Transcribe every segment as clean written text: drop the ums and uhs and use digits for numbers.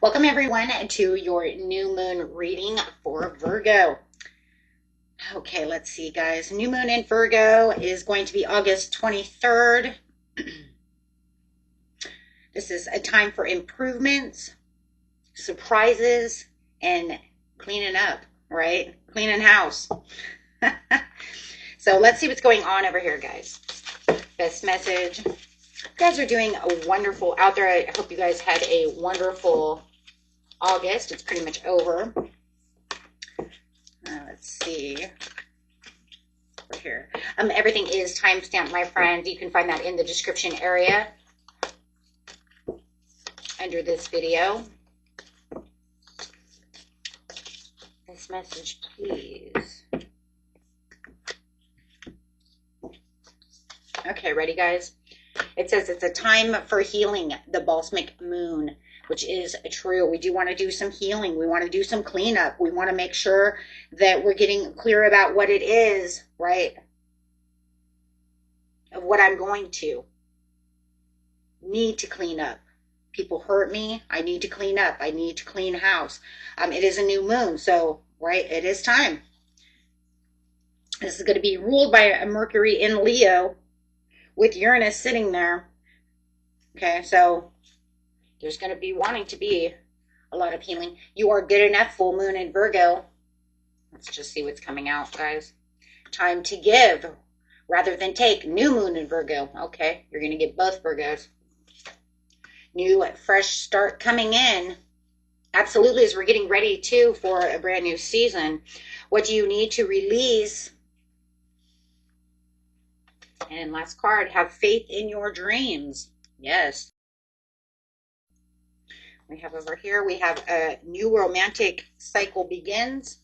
Welcome everyone to your new moon reading for Virgo. Okay, let's see guys. New moon in Virgo is going to be August 23rd. This is a time for improvements, surprises, and cleaning up, right? Cleaning house. So let's see what's going on over here, guys. Best message. You guys are doing a wonderful out there. I hope you guys had a wonderful August. It's pretty much over. Let's see. Over here. Everything is timestamped, my friends. You can find that in the description area under this video. This message, please. Okay, ready, guys? It says it's a time for healing, the balsamic moon, which is true. We do want to do some healing. We want to do some cleanup. We want to make sure that we're getting clear about what it is, right? Of what I'm going to need to clean up. People hurt me. I need to clean up. I need to clean house. It is a new moon, so, right, it is time. This is going to be ruled by a Mercury in Leo with Uranus sitting there. Okay, so there's going to be wanting to be a lot of healing. You are good enough, full moon in Virgo. Let's just see what's coming out, guys. Time to give rather than take. New moon in Virgo. Okay, you're going to get both Virgos. New, fresh start coming in. Absolutely, as we're getting ready, too, for a brand new season. What do you need to release? And last card, have faith in your dreams. Yes. We have over here, we have a new romantic cycle begins.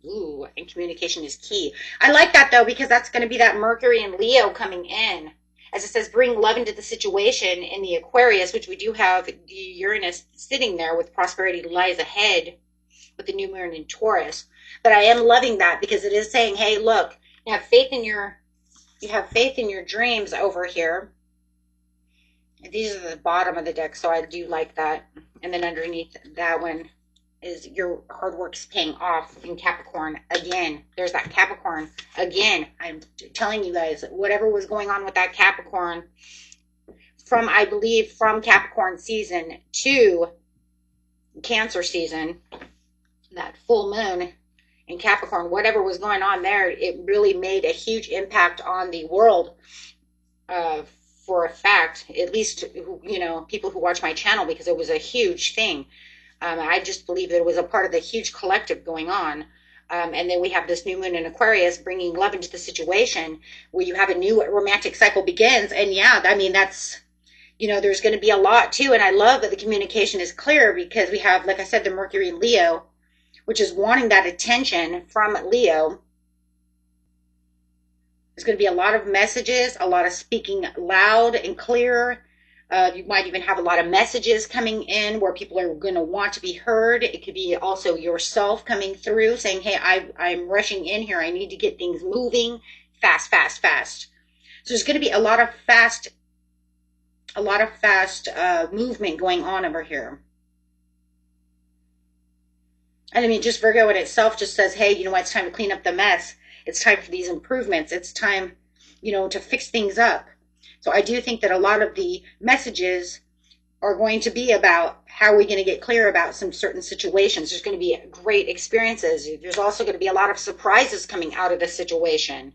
Ooh, and communication is key. I like that, though, because that's going to be that Mercury and Leo coming in. As it says, bring love into the situation in the Aquarius, which we do have the Uranus sitting there with prosperity lies ahead with the new moon in Taurus. But I am loving that because it is saying, hey, look, you have faith in your dreams over here. These are the bottom of the deck, so I do like that. And then underneath that one is your hard work's paying off in Capricorn. Again, there's that Capricorn. Again, I'm telling you guys, whatever was going on with that Capricorn from, I believe, from Capricorn season to Cancer season, that full moon in Capricorn, whatever was going on there, it really made a huge impact on the world. For a fact, at least, you know, people who watch my channel, because it was a huge thing. I just believe that it was a part of the huge collective going on. And then we have this new moon in Aquarius bringing love into the situation where you have a new romantic cycle begins. And yeah, I mean, that's, you know, there's going to be a lot too. And I love that the communication is clear because we have, like I said, the Mercury in Leo, which is wanting that attention from Leo. There's going to be a lot of messages, a lot of speaking loud and clear. You might even have a lot of messages coming in where people are going to want to be heard. It could be also yourself coming through saying, hey, I'm rushing in here. I need to get things moving fast, fast, fast. So there's going to be a lot of fast movement going on over here. And I mean, just Virgo in itself just says, hey, you know what? It's time to clean up the mess. It's time for these improvements. It's time, you know, to fix things up. So I do think that a lot of the messages are going to be about how we're going to get clear about some certain situations. There's going to be great experiences. There's also going to be a lot of surprises coming out of this situation.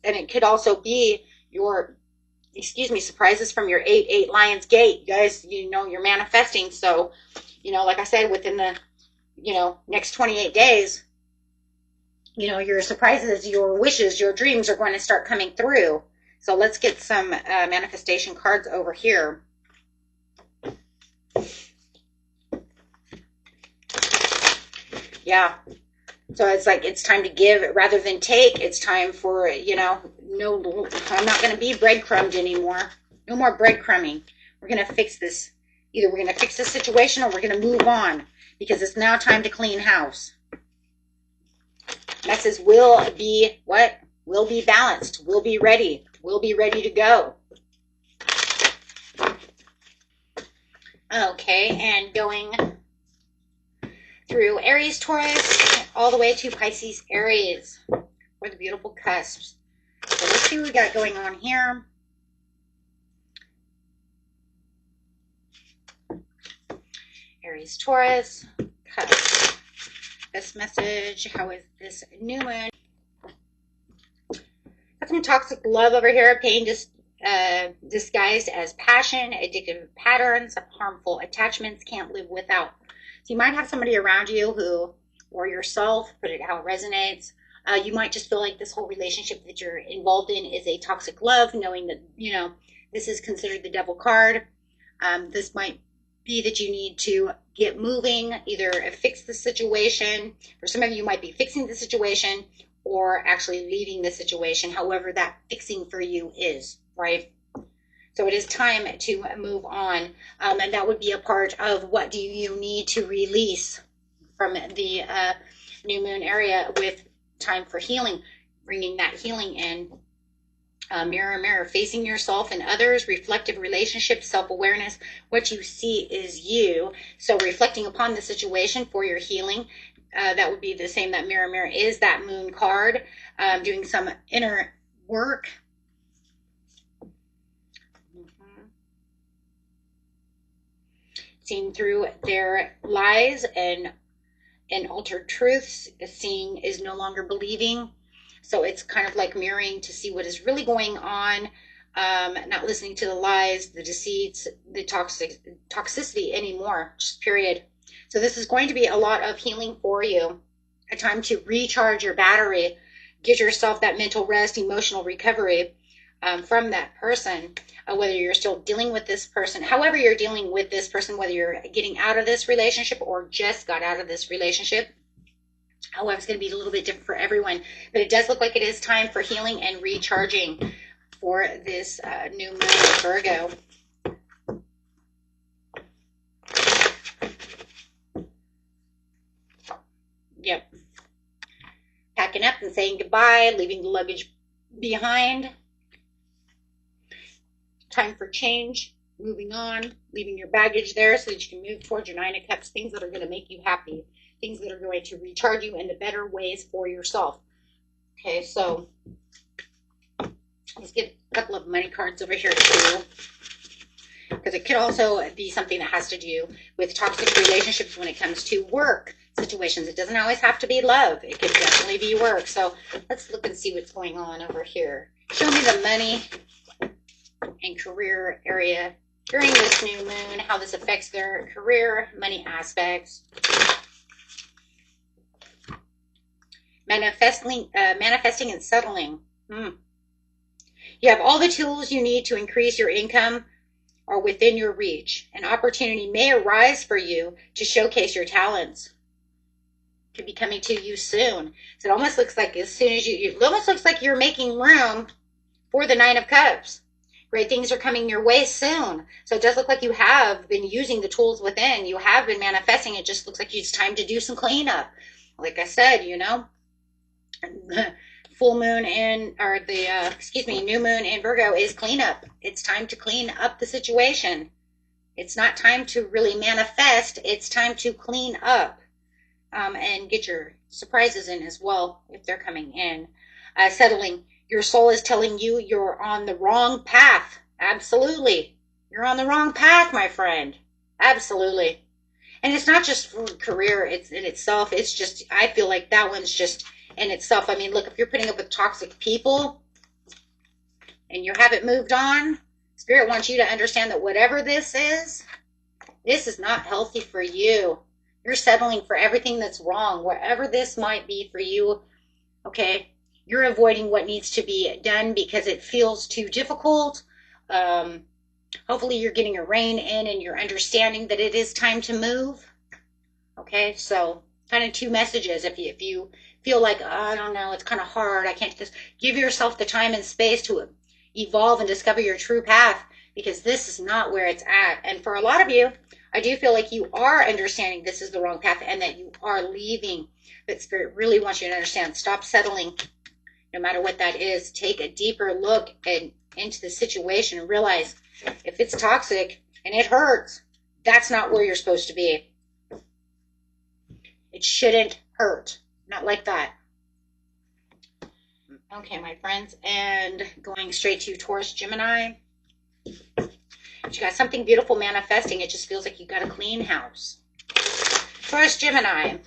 And it could also be your, surprises from your 8-8 Lion's Gate. You guys, you know, you're manifesting. So, you know, like I said, within the, you know, next 28 days, you know, your surprises, your wishes, your dreams are going to start coming through. So let's get some manifestation cards over here. Yeah. So it's like, it's time to give rather than take. It's time for, you know, no, I'm not going to be breadcrumbed anymore. No more breadcrumbing. We're going to fix this. Either we're going to fix this situation or we're going to move on because it's now time to clean house. That says will be what? Will be balanced. Will be ready. Will be ready to go. Okay, and going through Aries, Taurus, all the way to Pisces, Aries, for the beautiful cusps. So let's see what we got going on here. Aries, Taurus, cusp. This message, how is this new moon? Got some toxic love over here, pain disguised as passion, addictive patterns, harmful attachments, can't live without. So you might have somebody around you who, or yourself, put it how it resonates. You might just feel like this whole relationship that you're involved in is a toxic love, knowing that, you know, this is considered the devil card. This might be that you need to get moving, either fix the situation. For some of you, might be fixing the situation or actually leaving the situation, however that fixing for you is, right? So it is time to move on. And that would be a part of what do you need to release from the new moon area with time for healing, bringing that healing in. Mirror, mirror, facing yourself and others, reflective relationships, self-awareness. What you see is you. So reflecting upon the situation for your healing. That would be the same that mirror, mirror is that moon card. Doing some inner work. Seeing through their lies and altered truths. Seeing is no longer believing. So it's kind of like mirroring to see what is really going on, not listening to the lies, the deceits, the toxicity anymore, just period. So this is going to be a lot of healing for you, a time to recharge your battery, get yourself that mental rest, emotional recovery from that person, whether you're still dealing with this person, however you're dealing with this person, whether you're getting out of this relationship or just got out of this relationship. However, it's going to be a little bit different for everyone, but it does look like it is time for healing and recharging for this new moon, Virgo. Yep. Packing up and saying goodbye, leaving the luggage behind. Time for change, moving on, leaving your baggage there so that you can move towards your Nine of Cups, things that are going to make you happy. Things that are going to recharge you in the better ways for yourself. Okay, so let's get a couple of money cards over here too, because it could also be something that has to do with toxic relationships when it comes to work situations. It doesn't always have to be love. It could definitely be work. So let's look and see what's going on over here. Show me the money and career area during this new moon, how this affects their career, money aspects. Manifesting and settling. You have all the tools you need to increase your income are within your reach. An opportunity may arise for you to showcase your talents. Could be coming to you soon. So it almost looks like as soon as it almost looks like you're making room for the Nine of Cups. Great things are coming your way soon. So it does look like you have been using the tools within. You have been manifesting. It just looks like it's time to do some cleanup. Like I said, you know, full moon in, or the, new moon in Virgo is cleanup. It's time to clean up the situation. It's not time to really manifest. It's time to clean up and get your surprises in as well if they're coming in. Settling. Your soul is telling you you're on the wrong path. Absolutely. You're on the wrong path, my friend. Absolutely. And it's not just for career, it's in itself. It's just, I feel like that one's just in itself. I mean, look, if you're putting up with toxic people and you haven't moved on, Spirit wants you to understand that whatever this is not healthy for you. You're settling for everything that's wrong, whatever this might be for you. Okay, you're avoiding what needs to be done because it feels too difficult. Hopefully you're getting a rein in and you're understanding that it is time to move. Okay, so kind of two messages. If you feel like, oh, I don't know, it's kind of hard, I can't do this, give yourself the time and space to evolve and discover your true path, because this is not where it's at. And for a lot of you, I do feel like you are understanding this is the wrong path and that you are leaving. But Spirit really wants you to understand, stop settling, no matter what that is. Take a deeper look into the situation and realize if it's toxic and it hurts, that's not where you're supposed to be. It shouldn't hurt. Not like that. Okay, my friends, and going straight to Taurus, Gemini. You got something beautiful manifesting. It just feels like you got a clean house. Taurus, Gemini.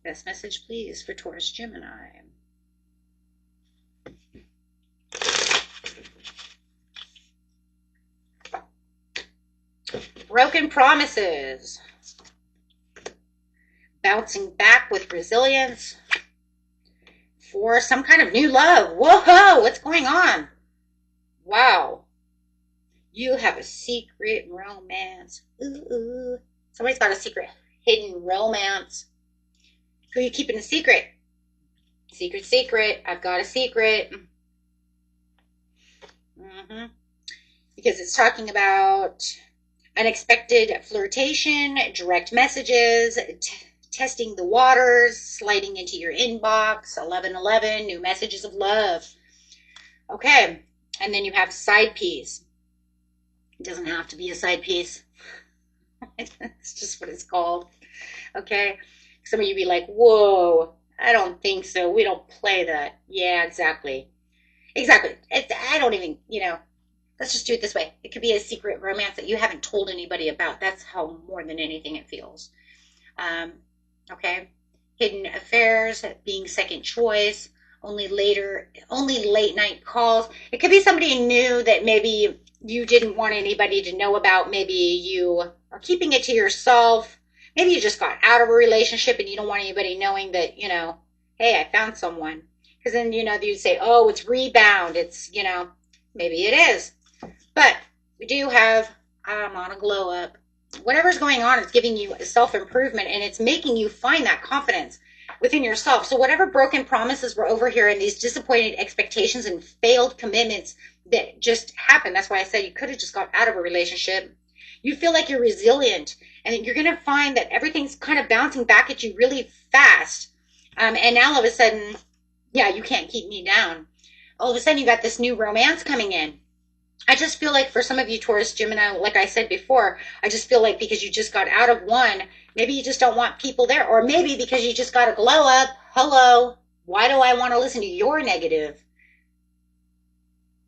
Best message, please, for Taurus, Gemini. Broken promises. Bouncing back with resilience for some kind of new love. Whoa, what's going on? Wow. You have a secret romance. Ooh. Somebody's got a secret hidden romance. Who are you keeping a secret? Secret, secret. I've got a secret. Because it's talking about unexpected flirtation, direct messages, testing the waters, sliding into your inbox, 1111, new messages of love. Okay, and then you have side piece. It doesn't have to be a side piece. It's just what it's called. Okay, some of you be like, whoa, I don't think so. We don't play that. Yeah, exactly. Exactly. I don't even, let's just do it this way. It could be a secret romance that you haven't told anybody about. That's how more than anything it feels. Okay. Hidden affairs, being second choice, only late night calls. It could be somebody new that maybe you didn't want anybody to know about. Maybe you are keeping it to yourself. Maybe you just got out of a relationship and you don't want anybody knowing that, hey, I found someone. Because then, you'd say, oh, it's rebound. It's, maybe it is. But we do have, I'm on a glow up. Whatever's going on, it's giving you self-improvement and it's making you find that confidence within yourself. So whatever broken promises were over here and these disappointed expectations and failed commitments that just happened, that's why I said you could have just got out of a relationship. You feel like you're resilient and you're going to find that everything's kind of bouncing back at you really fast. And now all of a sudden, yeah, you can't keep me down. All of a sudden you got this new romance coming in. I just feel like for some of you Taurus, Gemini, like I said before, I just feel like because you just got out of one, maybe you just don't want people there. Or maybe because you just got a glow up. Hello, why do I want to listen to your negative?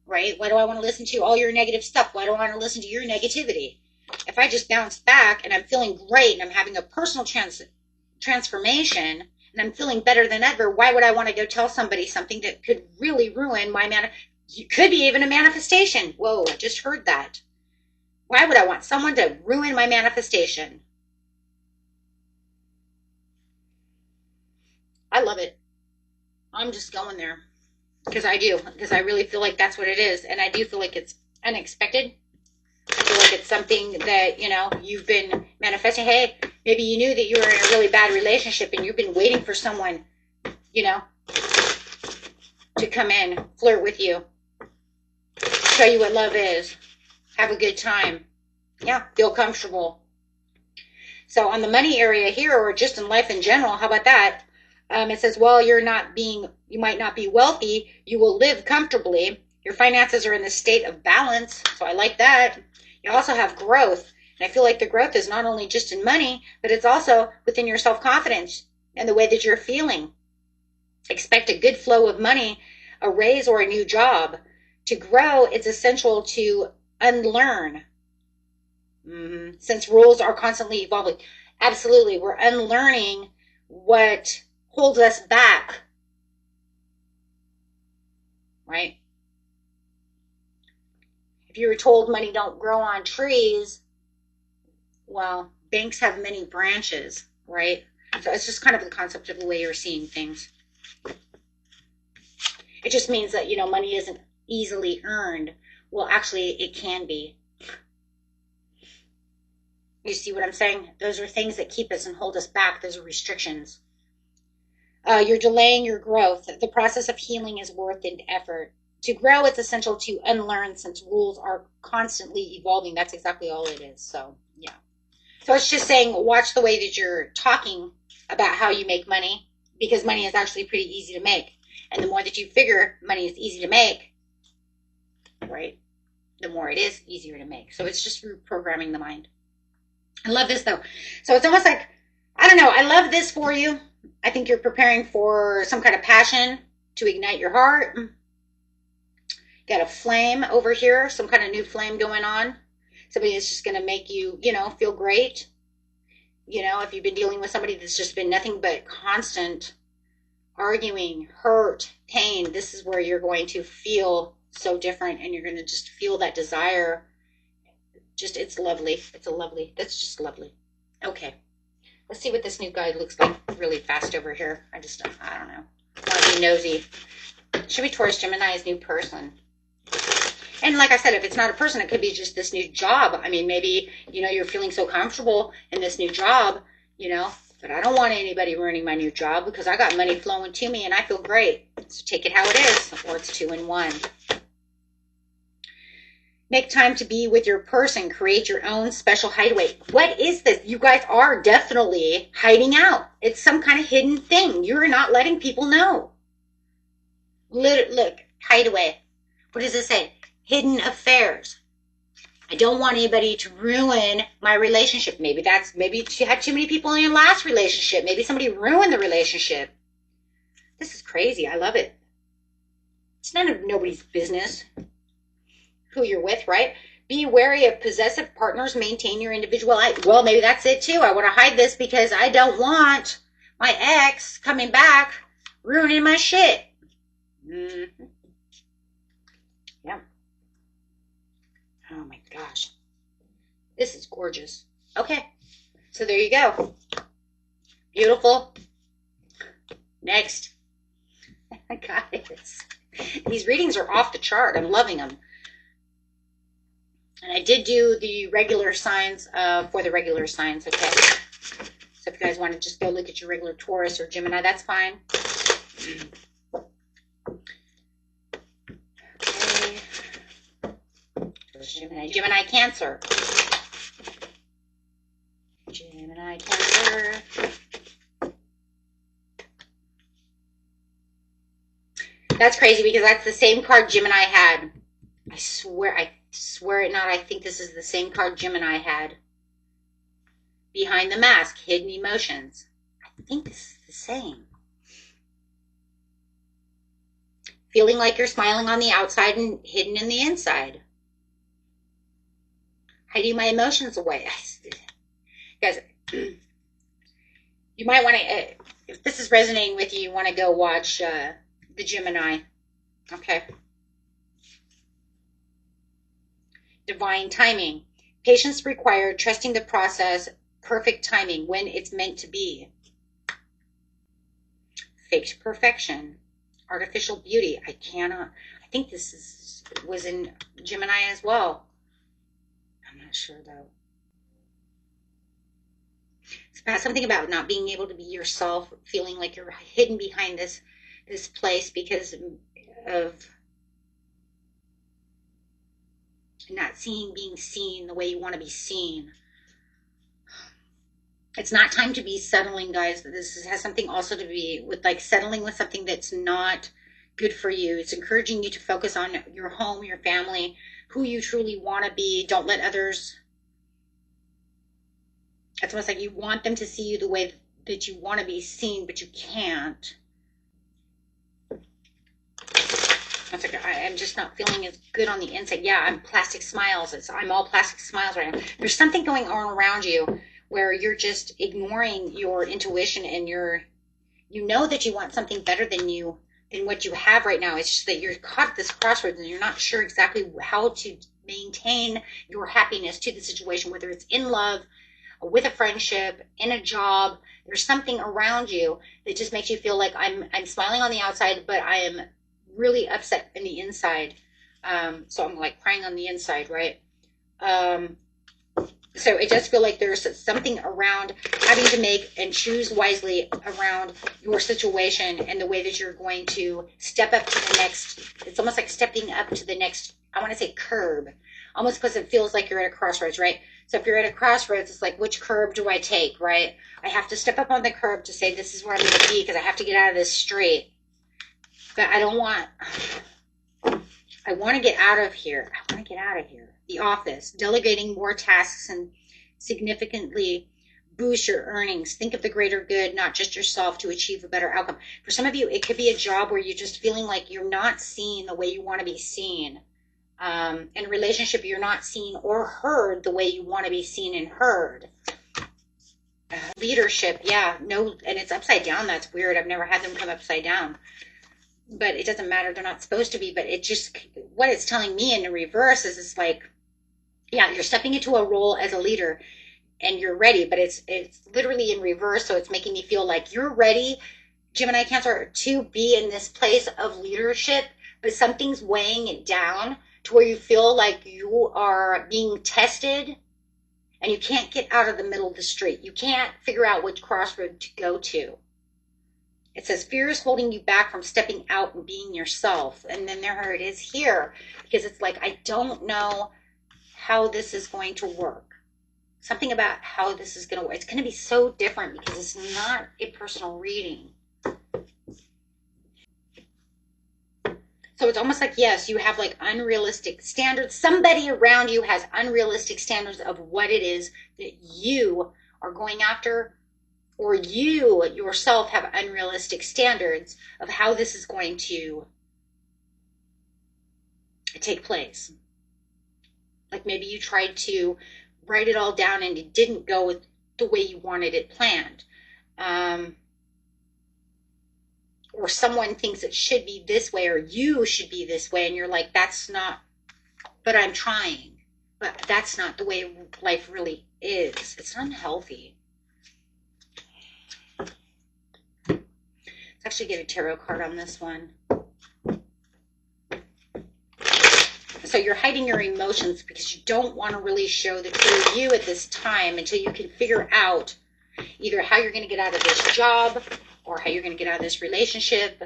Right? Why do I want to listen to all your negative stuff? Why do I want to listen to your negativity? If I just bounce back and I'm feeling great and I'm having a personal transformation and I'm feeling better than ever, why would I want to go tell somebody something that could really ruin my You could be even a manifestation. Whoa, I just heard that. Why would I want someone to ruin my manifestation? I love it. I'm just going there. Because I do. Because I really feel like that's what it is. And I do feel like it's unexpected. I feel like it's something that, you've been manifesting. Hey, maybe you knew that you were in a really bad relationship and you've been waiting for someone, to come in, flirt with you. Show you what love is. Have a good time. Yeah, feel comfortable. So on the money area here, or just in life in general, how about that? It says, well, you might not be wealthy. You will live comfortably. Your finances are in the state of balance. So I like that. You also have growth. And I feel like the growth is not only just in money, but it's also within your self-confidence and the way that you're feeling. Expect a good flow of money, a raise or a new job. To grow, it's essential to unlearn. Since rules are constantly evolving. Absolutely, we're unlearning what holds us back. Right? If you were told money don't grow on trees, well, banks have many branches, right? So it's just kind of the concept of the way you're seeing things. It just means that, money isn't easily earned. Well, actually, it can be. You see what I'm saying? Those are things that keep us and hold us back. Those are restrictions. You're delaying your growth. The process of healing is worth an effort. To grow, it's essential to unlearn since rules are constantly evolving. That's exactly all it is. So, yeah. So it's just saying, watch the way that you're talking about how you make money, because money is actually pretty easy to make. And the more that you figure money is easy to make, right, the more it is easier to make. So it's just reprogramming the mind. I love this though. So it's almost like, I don't know, I love this for you. I think you're preparing for some kind of passion to ignite your heart. Got a flame over here, some kind of new flame going on. Somebody that's just going to make you, feel great. If you've been dealing with somebody that's just been nothing but constant arguing, hurt, pain, this is where you're going to feel so different, and you're going to just feel that desire. Just, it's lovely. That's just lovely. Okay. Let's see what this new guy looks like really fast over here. I don't know. I want to be nosy. Should be Taurus Gemini's new person. And like I said, if it's not a person, it could be just this new job. I mean, maybe, you're feeling so comfortable in this new job, but I don't want anybody ruining my new job because I got money flowing to me and I feel great. So take it how it is, or it's 2 in 1. Make time to be with your person. Create your own special hideaway. What is this? You guys are definitely hiding out. It's some kind of hidden thing. You're not letting people know. Look, hideaway. What does it say? Hidden affairs. I don't want anybody to ruin my relationship. Maybe you had too many people in your last relationship. Maybe somebody ruined the relationship. This is crazy. I love it. It's none of nobody's business who you're with, right? Be wary of possessive partners. Maintain your individuality. Well, maybe that's it too. I want to hide this because I don't want my ex coming back ruining my shit. Mm-hmm. Yeah. Oh my gosh. This is gorgeous. Okay. So there you go. Beautiful. Next. Guys, these readings are off the chart. I'm loving them. And I did do the regular signs for the regular signs, okay? So if you guys want to just go look at your regular Taurus or Gemini, that's fine. Okay. Gemini, Cancer. Gemini, Cancer. That's crazy because that's the same card Gemini had. I swear it not. I think this is the same card Gemini had. Behind the mask, hidden emotions. I think this is the same. Feeling like you're smiling on the outside and hidden in the inside. Hiding my emotions away. Guys, you might want to, if this is resonating with you, you want to go watch the Gemini. Okay. Divine timing. Patience required, trusting the process, perfect timing when it's meant to be. Faked perfection. Artificial beauty. I think this was in Gemini as well. I'm not sure though. It's something about not being able to be yourself, feeling like you're hidden behind this place because of not being seen the way you want to be seen. It's not time to be settling, guys. This has something also to be with like settling with something that's not good for you. It's encouraging you to focus on your home, your family, who you truly want to be. Don't let others. It's almost like you want them to see you the way that you want to be seen, but you can't. I'm just not feeling as good on the inside. Yeah, I'm plastic smiles. I'm all plastic smiles right now. There's something going on around you where you're just ignoring your intuition and you know that you want something better than what you have right now. It's just that you're caught at this crossroads and you're not sure exactly how to maintain your happiness to the situation, whether it's in love, with a friendship, in a job. There's something around you that just makes you feel like I'm smiling on the outside, but I am really upset in the inside. So I'm like crying on the inside, right? So it does feel like there's something around having to make and choose wisely around your situation and the way that you're going to step up to the next. It's almost like stepping up to the next, I want to say curb, almost because it feels like you're at a crossroads, right? So if you're at a crossroads, it's like, which curb do I take, right? I have to step up on the curb to say, this is where I'm going to be because I have to get out of this straight. But I want to get out of here. I want to get out of here. The office, delegating more tasks and significantly boost your earnings. Think of the greater good, not just yourself, to achieve a better outcome. For some of you, it could be a job where you're just feeling like you're not seen the way you want to be seen. In a relationship, you're not seen or heard the way you want to be seen and heard. Leadership, yeah, no, and it's upside down. That's weird. I've never had them come upside down. But it doesn't matter. They're not supposed to be. But it just, what it's telling me in the reverse is it's like, yeah, you're stepping into a role as a leader and you're ready, but it's literally in reverse. So it's making me feel like you're ready, Gemini, Cancer, to be in this place of leadership, but something's weighing it down to where you feel like you are being tested and you can't get out of the middle of the street. You can't figure out which crossroad to go to. It says fear is holding you back from stepping out and being yourself. And then there it is here, because it's like, I don't know how this is going to work. Something about how this is going to work. It's going to be so different because it's not a personal reading. So it's almost like, yes, you have like unrealistic standards. Somebody around you has unrealistic standards of what it is that you are going after, or you yourself have unrealistic standards of how this is going to take place. Like maybe you tried to write it all down and it didn't go with the way you wanted it planned. Or someone thinks it should be this way, or you should be this way, and you're like, that's not, but I'm trying. But that's not the way life really is. It's unhealthy. Let's actually get a tarot card on this one. So you're hiding your emotions because you don't want to really show the true you at this time until you can figure out either how you're going to get out of this job or how you're going to get out of this relationship.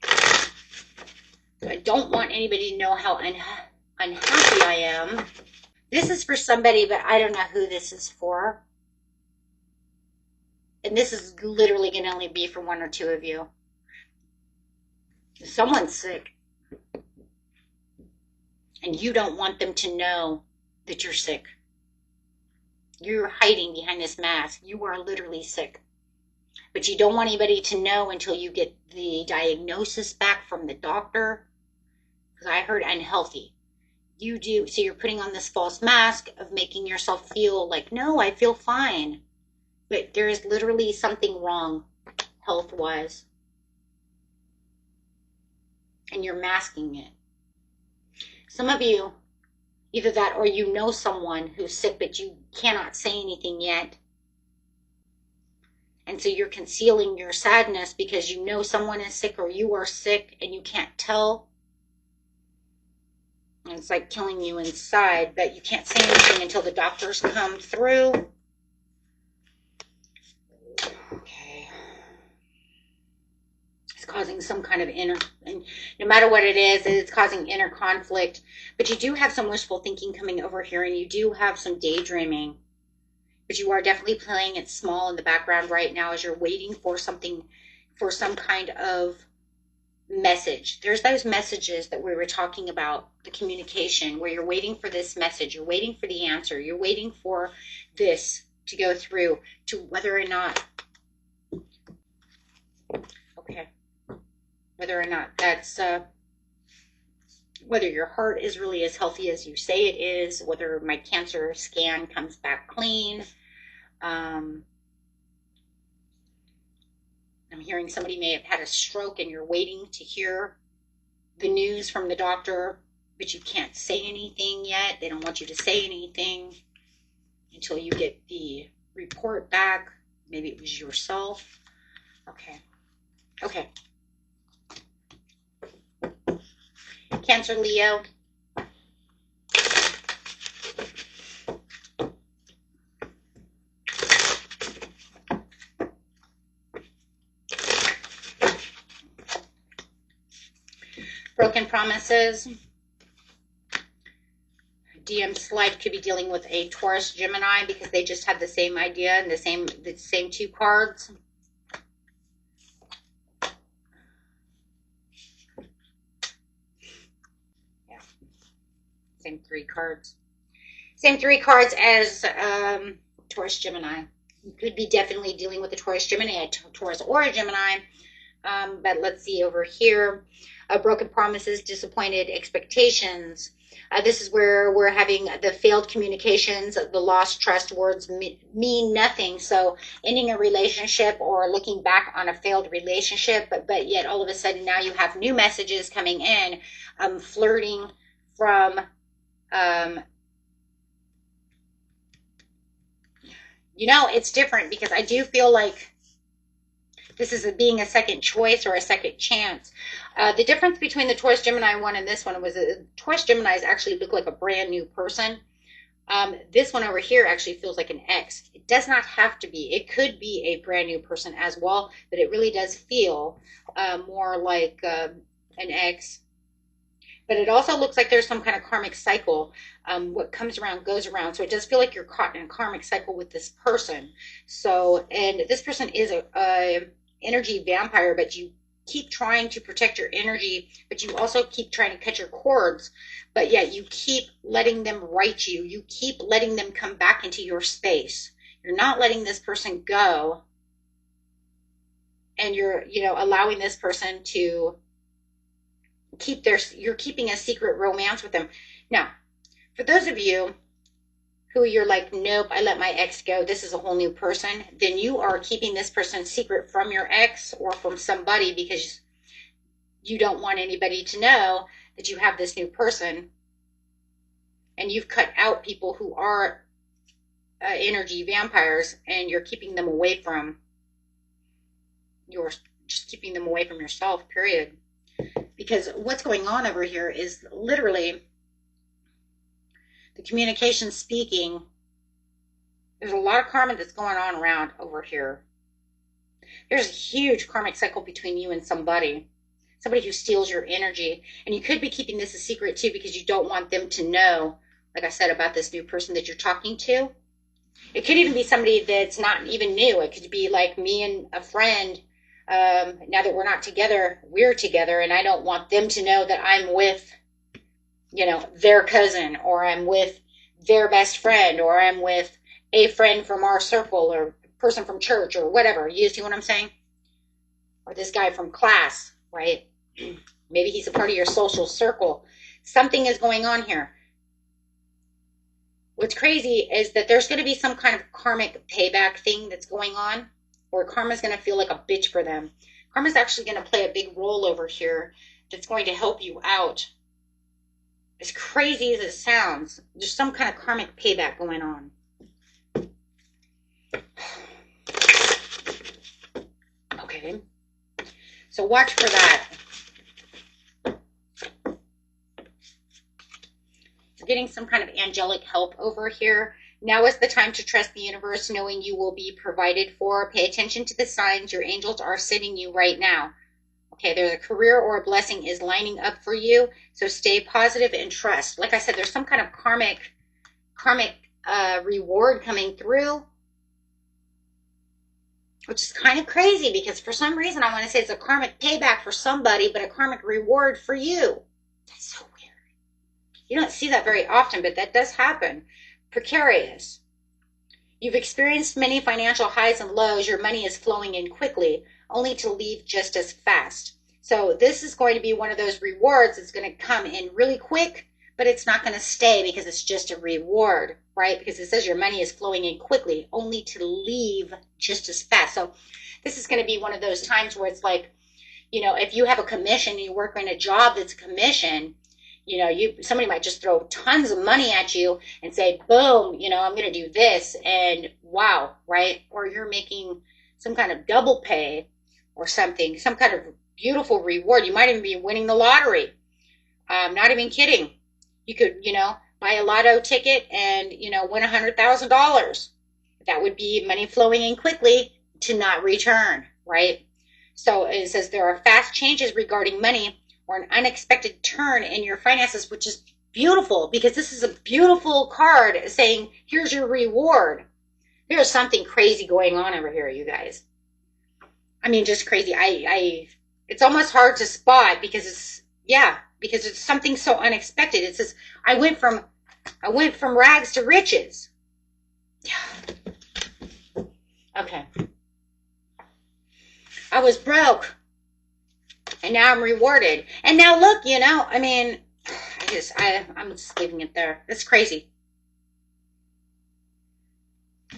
So I don't want anybody to know how unhappy I am. This is for somebody, but I don't know who this is for. And this is literally going to only be for one or two of you. Someone's sick. And you don't want them to know that you're sick. You're hiding behind this mask. You are literally sick. But you don't want anybody to know until you get the diagnosis back from the doctor. Because I heard unhealthy. You do. So you're putting on this false mask of making yourself feel like, no, I feel fine. But there is literally something wrong health-wise. And you're masking it. Some of you, either that or you know someone who's sick, but you cannot say anything yet. And so you're concealing your sadness because you know someone is sick or you are sick and you can't tell. And it's like killing you inside, but you can't say anything until the doctors come through. Okay. It's causing some kind of inner, and no matter what it is, it's causing inner conflict. But you do have some wishful thinking coming over here, and you do have some daydreaming. But you are definitely playing it small in the background right now as you're waiting for something, for some kind of message. There's those messages that we were talking about, the communication, where you're waiting for this message, you're waiting for the answer, you're waiting for this to go through to whether or not, okay, whether or not that's, whether your heart is really as healthy as you say it is, whether my cancer scan comes back clean. I'm hearing somebody may have had a stroke and you're waiting to hear the news from the doctor, but you can't say anything yet. They don't want you to say anything until you get the report back. Maybe it was yourself. Okay. Okay. Cancer, Leo. broken promises. DM slide could be dealing with a Taurus Gemini because they just had the same idea and the same two cards. Yeah. Same three cards. Same three cards as Taurus Gemini. You could be definitely dealing with a Taurus Gemini, a Taurus or a Gemini. But let's see over here. Broken promises, disappointed expectations. This is where we're having the failed communications, the lost trust. Words mean nothing. So ending a relationship or looking back on a failed relationship, but yet all of a sudden now you have new messages coming in, flirting from, you know, it's different because I do feel like this is being a second choice or a second chance. The difference between the Taurus Gemini one and this one was Taurus Geminis actually look like a brand new person. This one over here actually feels like an ex. It does not have to be. It could be a brand new person as well, but it really does feel more like an ex. But it also looks like there's some kind of karmic cycle. What comes around goes around. So it does feel like you're caught in a karmic cycle with this person. So, and this person is a energy vampire, but you keep trying to protect your energy, but you also keep trying to cut your cords, but yet you keep letting them write you. You keep letting them come back into your space. You're not letting this person go, and you're, you know, allowing this person to keep you're keeping a secret romance with them. Now, for those of you who you're like, nope, I let my ex go, this is a whole new person, then you are keeping this person secret from your ex or from somebody because you don't want anybody to know that you have this new person, and you've cut out people who are energy vampires, and you're keeping them away from, you're just keeping them away from yourself, period. Because what's going on over here is literally the communication speaking. There's a lot of karma that's going on around over here. There's a huge karmic cycle between you and somebody who steals your energy. And you could be keeping this a secret too because you don't want them to know, like I said, about this new person that you're talking to. It could even be somebody that's not even new. It could be like me and a friend. Now that we're not together, we're together, and I don't want them to know that I'm with, you know, their cousin, or I'm with their best friend, or I'm with a friend from our circle, or a person from church, or whatever. You see what I'm saying? Or this guy from class, right? Maybe he's a part of your social circle. Something is going on here. What's crazy is that there's going to be some kind of karmic payback thing that's going on, or karma's going to feel like a bitch for them. Karma's actually going to play a big role over here that's going to help you out. As crazy as it sounds, there's some kind of karmic payback going on. Okay. So watch for that. You're getting some kind of angelic help over here. Now is the time to trust the universe, knowing you will be provided for. Pay attention to the signs your angels are sending you right now. Okay, there's a career or a blessing is lining up for you. So stay positive and trust. Like I said, there's some kind of karmic reward coming through, which is kind of crazy because for some reason I want to say it's a karmic payback for somebody, but a karmic reward for you. That's so weird. You don't see that very often, but that does happen. Precarious. You've experienced many financial highs and lows. Your money is flowing in quickly, only to leave just as fast. So this is going to be one of those rewards that's going to come in really quick, but it's not going to stay because it's just a reward, right? Because it says your money is flowing in quickly, only to leave just as fast. So this is going to be one of those times where it's like, you know, if you have a commission and you work in a job that's a commission, you know, somebody might just throw tons of money at you and say, boom, you know, I'm going to do this, and wow, right? Or you're making some kind of double pay or something, some kind of beautiful reward. You might even be winning the lottery. Not even kidding. You could, you know, buy a lotto ticket and, you know, win $100,000. That would be money flowing in quickly to not return, right? So it says there are fast changes regarding money or an unexpected turn in your finances, which is beautiful because this is a beautiful card saying, here's your reward. There's something crazy going on over here, you guys. I mean, just crazy. It's almost hard to spot because it's something so unexpected. It says, I went from rags to riches. Okay. I was broke. And now I'm rewarded. And now look, you know, I mean, I'm just leaving it there. It's crazy.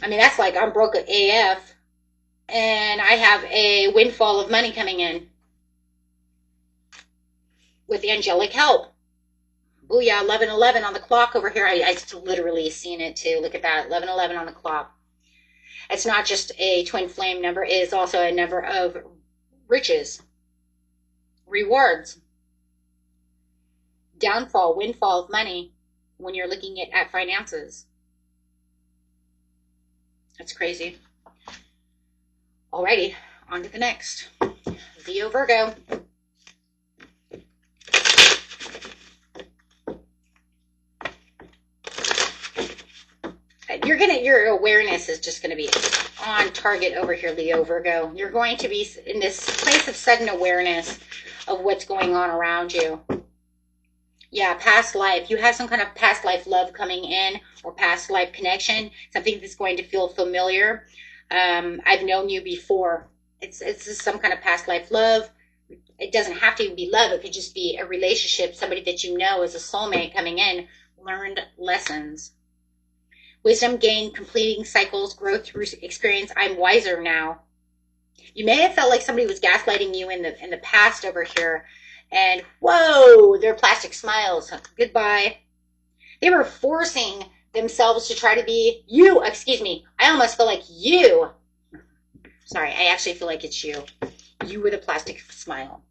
I mean, that's like I'm broke at AF. And I have a windfall of money coming in. With angelic help. Booyah, 11:11 on the clock over here. I literally seen it too. Look at that, 11:11 on the clock. It's not just a twin flame number. It is also a number of riches, rewards, downfall, windfall of money when you're looking at finances. That's crazy. Alrighty, on to the next. Leo, Virgo. Your awareness is just going to be on target over here, Leo, Virgo. You're going to be in this place of sudden awareness of what's going on around you. Yeah, past life. You have some kind of past life love coming in or past life connection, something that's going to feel familiar. I've known you before. It's just some kind of past life love. It doesn't have to be love. It could just be a relationship, somebody that you know is a soulmate coming in, learned lessons. Wisdom gained, completing cycles, growth through experience. I'm wiser now. You may have felt like somebody was gaslighting you in the past over here. And whoa, their plastic smiles. Goodbye. They were forcing themselves to try to be you. Excuse me. I almost feel like you. Sorry, I actually feel like it's you. You with a plastic smile.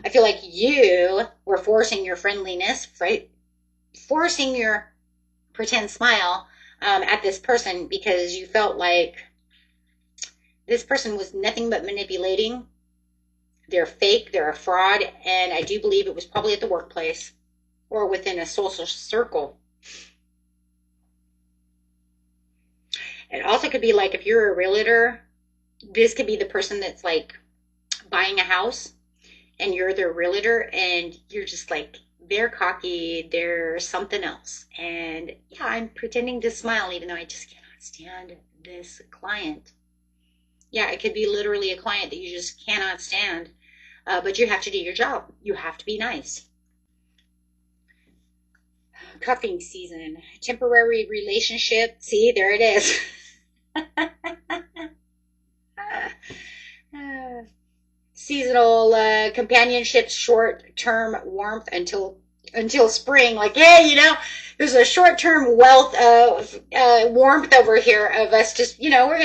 I feel like you were forcing your friendliness, right? Forcing your pretend smile at this person because you felt like this person was nothing but manipulating. They're fake, they're a fraud, and I do believe it was probably at the workplace or within a social circle. It also could be like if you're a realtor, this could be the person that's like buying a house and you're their realtor and you're just like, they're cocky, they're something else. And yeah, I'm pretending to smile even though I just cannot stand this client. Yeah, it could be literally a client that you just cannot stand. But you have to do your job. You have to be nice. Cuffing season. Temporary relationship. See, there it is. Seasonal companionship, short-term warmth until spring. Like, yeah, you know, there's a short-term wealth of warmth over here of us just, you know, we're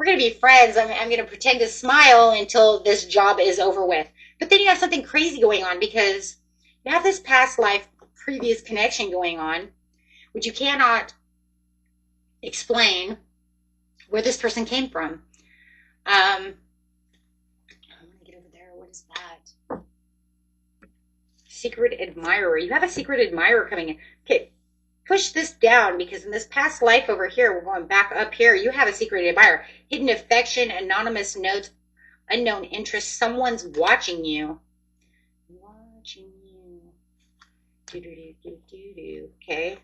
gonna be friends. I'm gonna pretend to smile until this job is over with. But then you have something crazy going on because you have this past life, previous connection going on, which you cannot explain where this person came from. I'm gonna get over there. What is that? Secret admirer. You have a secret admirer coming in. Okay, push this down because in this past life over here, we're going back up here. You have a secret admirer. Hidden affection, anonymous notes, unknown interest. Someone's watching you. Watching you. Okay.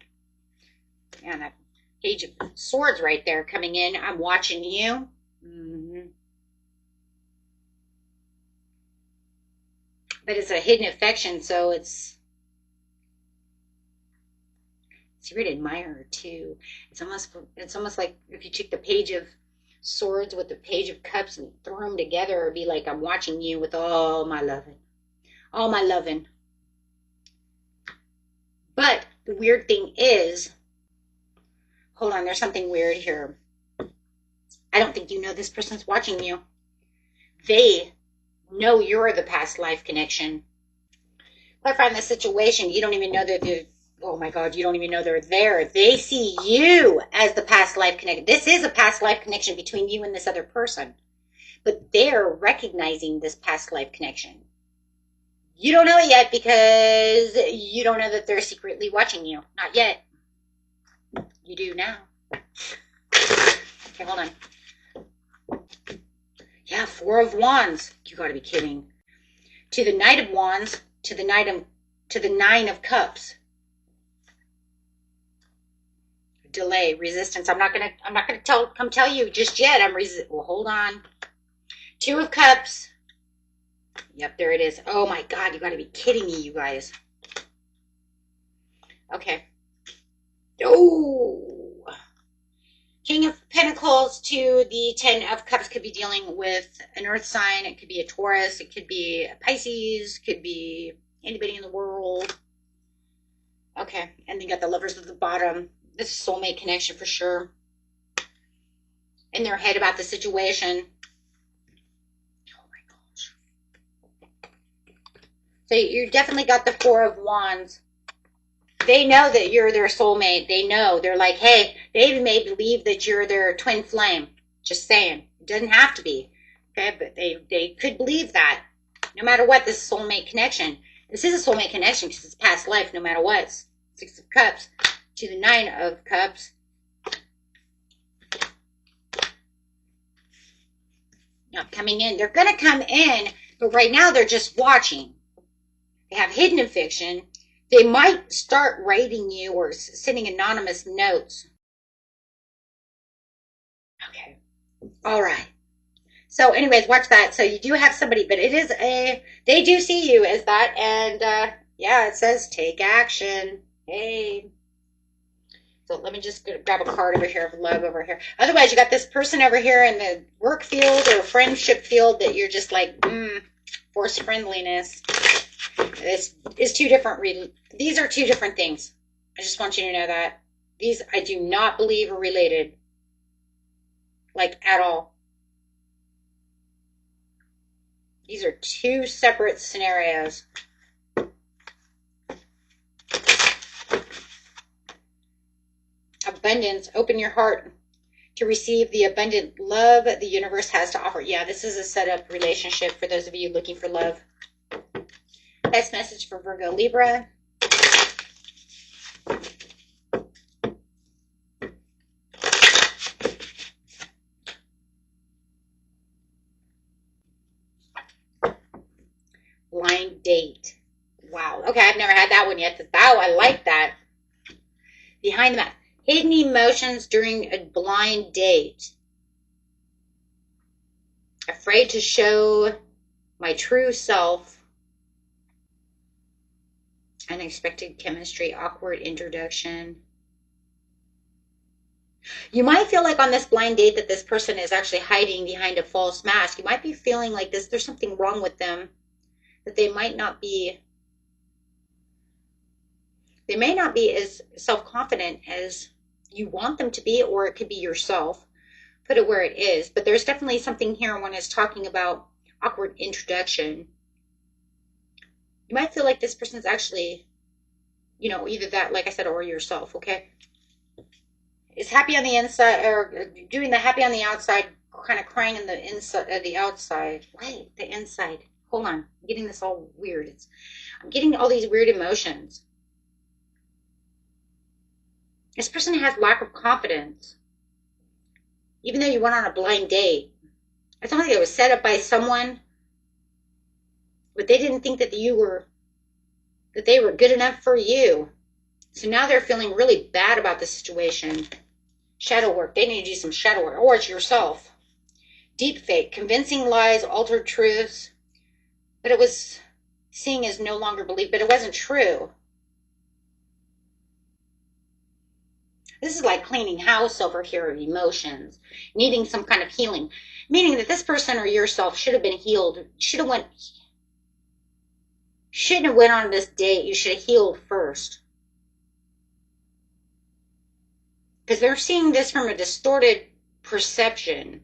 And that page of swords right there coming in. I'm watching you. But it's a hidden affection, so it's secret admirer too. It's almost like if you took the page of swords with the page of cups and throw them together, it'd be like I'm watching you with all my loving. All my loving. But the weird thing is, hold on, there's something weird here. I don't think you know this person's watching you. They know you're the past life connection. Clarifying the situation, you don't even know that they're, oh my God, you don't even know they're there. They see you as the past life connection. This is a past life connection between you and this other person. But they're recognizing this past life connection. You don't know it yet because you don't know that they're secretly watching you. Not yet. You do now. Okay, hold on. Yeah, Four of Wands. You gotta be kidding. To the Knight of Wands, to the Nine of Cups. Delay, resistance. I'm not gonna come tell you just yet. Well, hold on. Two of Cups. Yep, there it is. Oh my God, you gotta be kidding me, you guys. Okay. Oh. King of Pentacles to the Ten of Cups could be dealing with an earth sign. It could be a Taurus. It could be a Pisces. Could be anybody in the world. Okay, and then you got the Lovers at the bottom. This is soulmate connection for sure. In their head about the situation. Oh my gosh. So you definitely got the Four of Wands. They know that you're their soulmate. They know. They're like, hey, they may believe that you're their twin flame. Just saying. It doesn't have to be. Okay, but they could believe that. No matter what, this is soulmate connection. This is a soulmate connection because it's past life no matter what. Six of Cups to the Nine of Cups. Now coming in. They're going to come in, but right now they're just watching. They have hidden affection. They might start writing you or sending anonymous notes. Okay. All right. So anyways, watch that. So you do have somebody, but they do see you as that. And yeah, it says take action. Hey. So let me just grab a card over here of love over here. Otherwise, you got this person over here in the work field or friendship field that you're just like, forced friendliness. This is two different. These are two different things. I just want you to know that. These I do not believe are related. Like at all. These are two separate scenarios. Abundance. Open your heart to receive the abundant love the universe has to offer. Yeah, this is a set-up relationship for those of you looking for love. Best message for Virgo, Libra. Blind date. Wow. Okay, I've never had that one yet. Wow, I like that. Behind the mask. Hidden emotions during a blind date. Afraid to show my true self. Unexpected chemistry, awkward introduction. You might feel like on this blind date that this person is actually hiding behind a false mask. You might be feeling like there's something wrong with them, that they may not be as self-confident as you want them to be, or it could be yourself. Put it where it is. But there's definitely something here when it's talking about awkward introduction. You might feel like this person's actually, either that, like I said, or yourself, okay? Is happy on the inside, or doing the happy on the outside, kind of crying in the inside, the outside. Wait, the inside. Hold on. I'm getting this all weird. I'm getting all these weird emotions. This person has lack of confidence. Even though you went on a blind date. It's not like it was set up by someone, but they didn't think that they were good enough for you. So now they're feeling really bad about the situation. Shadow work. They need to do some shadow work. Or it's yourself. Deep fake. Convincing lies, altered truths. But it was seeing as no longer believed, but it wasn't true. This is like cleaning house over here of emotions. Needing some kind of healing. Meaning that this person or yourself should have been healed. Shouldn't have went on this date. You should have healed first. Because they're seeing this from a distorted perception.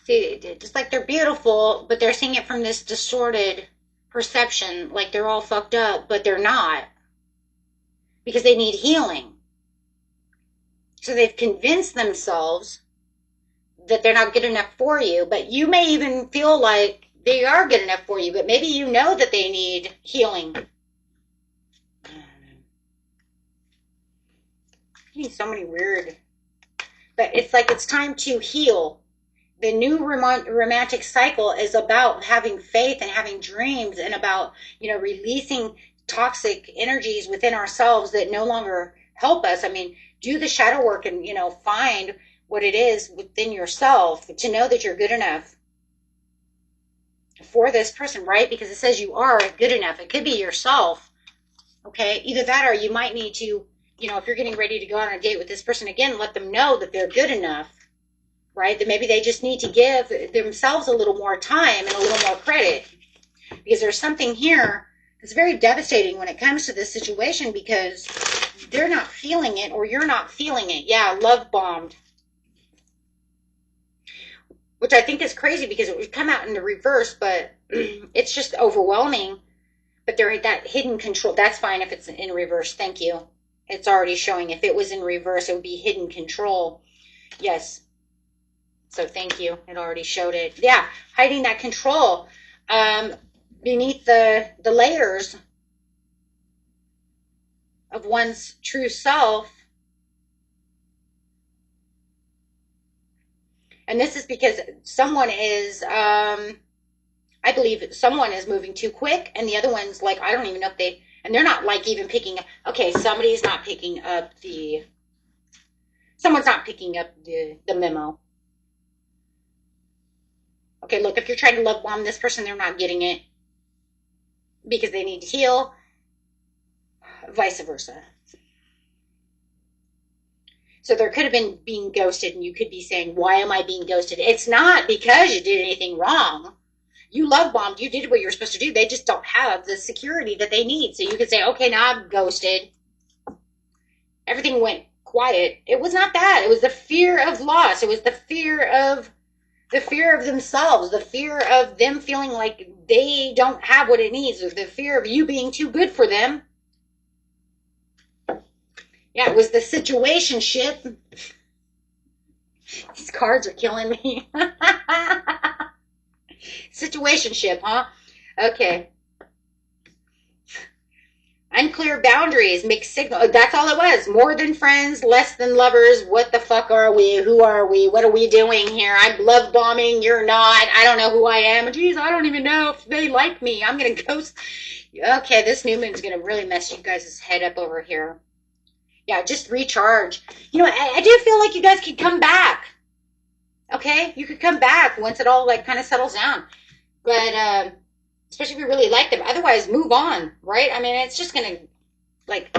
See, just like they're beautiful, but they're seeing it from this distorted perception, like they're all fucked up, but they're not. Because they need healing. So they've convinced themselves that they're not good enough for you, but you may even feel like They are good enough for you, but maybe you know that they need healing. So many weird, but it's like it's time to heal. The new romantic cycle is about having faith and having dreams, and about, releasing toxic energies within ourselves that no longer help us. I mean, do the shadow work and, find what it is within yourself to know that you're good enough for this person, right? Because it says you are good enough. It could be yourself. Okay, either that, or you might need to, if you're getting ready to go on a date with this person again, let them know that they're good enough, right? That maybe they just need to give themselves a little more time and a little more credit, because there's something here that's very devastating when it comes to this situation, because they're not feeling it, or you're not feeling it. Yeah, love bombed, which I think is crazy because it would come out in the reverse, but it's just overwhelming. But there, that hidden control, that's fine if it's in reverse. Thank you. It's already showing. If it was in reverse, it would be hidden control. Yes. So thank you. It already showed it. Yeah, hiding that control beneath the layers of one's true self. And this is because someone is, I believe someone is moving too quick, and the other one's like, I don't even know if they, and they're not like even picking up. Okay, somebody's not picking up someone's not picking up the memo. Okay, look, if you're trying to love bomb this person, they're not getting it because they need to heal, vice versa. So there could have been being ghosted, and you could be saying, why am I being ghosted? It's not because you did anything wrong. You love bombed. You did what you were supposed to do. They just don't have the security that they need. So you could say, okay, now I'm ghosted. Everything went quiet. It was not that. It was the fear of loss. It was the fear of themselves, the fear of them feeling like they don't have what it needs, or the fear of you being too good for them. Yeah, it was the situationship. These cards are killing me. Situationship, huh? Okay. Unclear boundaries, mixed signal. That's all it was. More than friends, less than lovers. What the fuck are we? Who are we? What are we doing here? I'm love bombing. You're not. I don't know who I am. Geez, I don't even know if they like me. I'm going to ghost. Okay, this new moon's going to really mess you guys' head up over here. Yeah, just recharge. I do feel like you guys could come back. Okay? You could come back once it all, like, kind of settles down. But, especially if you really like them. Otherwise, move on, right? I mean, it's just going to, like,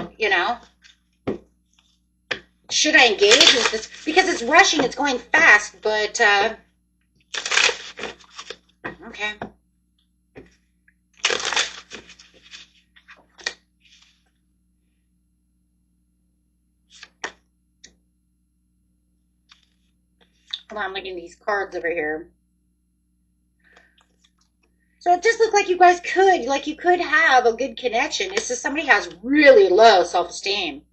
should I engage with this? Because it's rushing, it's going fast, but, okay. Hold on, I'm looking at these cards over here. So it just looked like you guys could have a good connection. It's just somebody has really low self-esteem.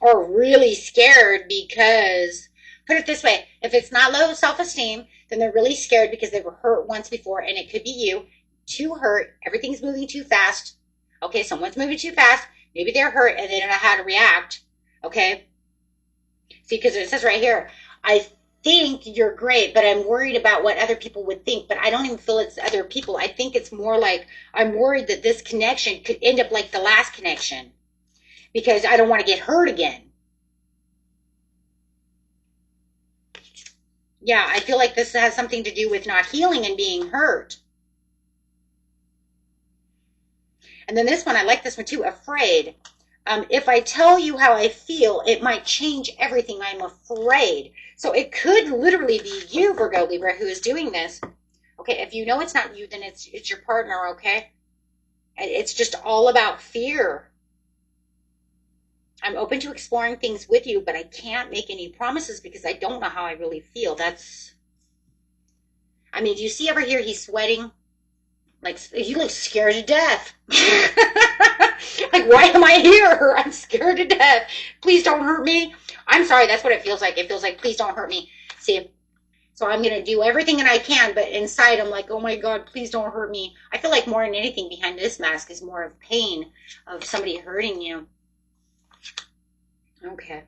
Or really scared because, put it this way, if it's not low self-esteem, then they're really scared because they were hurt once before, and it could be you. Too hurt. Everything's moving too fast. Okay, someone's moving too fast. Maybe they're hurt and they don't know how to react. Okay? See, because it says right here, I think you're great, but I'm worried about what other people would think. But I don't even feel it's other people. I think it's more like I'm worried that this connection could end up like the last connection, because I don't want to get hurt again. Yeah, I feel like this has something to do with not healing and being hurt. And then this one, I like this one too, afraid. If I tell you how I feel, it might change everything. I'm afraid. So it could literally be you, Virgo, Libra, who is doing this. Okay, if you know it's not you, then it's your partner, okay? And it's just all about fear. I'm open to exploring things with you, but I can't make any promises because I don't know how I really feel. I mean, do you see over here he's sweating? Like, he looks scared to death. Like, why am I here? I'm scared to death. Please don't hurt me. I'm sorry, that's what it feels like. It feels like, please don't hurt me. See, So I'm going to do everything that I can, but inside I'm like, oh my God, please don't hurt me. I feel like more than anything behind this mask is more of pain of somebody hurting you. Okay.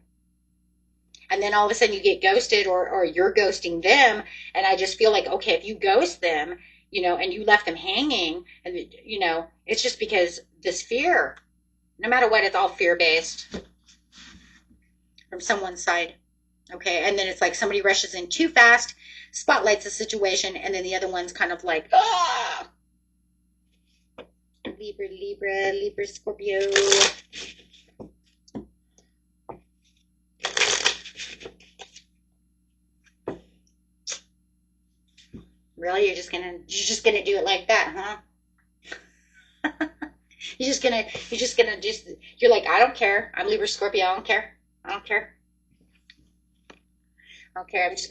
And then all of a sudden you get ghosted, or you're ghosting them. And I just feel like, okay, if you ghost them, you know, and you left them hanging, and, you know, it's just because this fear, no matter what, it's all fear-based from someone's side. Okay, and then it's like somebody rushes in too fast, spotlights the situation, and then the other one's kind of like, ah! Libra, Libra, Libra, Scorpio. Really? You're just gonna do it like that, huh? You're like, I don't care. I'm Libra, Scorpio. I don't care. I don't care. Okay, I'm just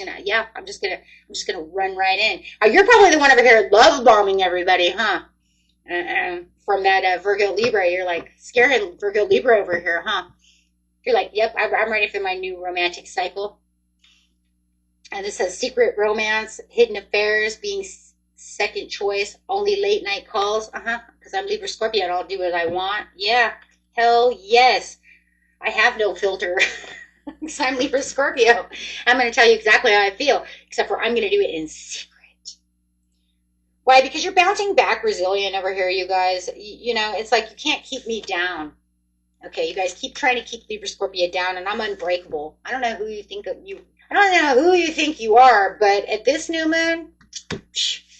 gonna run right in. You're probably the one over here love bombing everybody, huh? From that Virgo Libra, you're like scaring Virgo Libra over here, huh? You're like, yep, I'm ready for my new romantic cycle. And this says secret romance, hidden affairs, being second choice, only late night calls. Because I'm Libra Scorpio and I'll do what I want. Yeah, hell yes. I have no filter. Because I'm Libra Scorpio. I'm going to tell you exactly how I feel, except for I'm going to do it in secret. Why? Because you're bouncing back resilient over here, you guys. You know, it's like you can't keep me down. Okay, you guys keep trying to keep Libra Scorpio down, and I'm unbreakable. I don't know who you think you are, but at this new moon,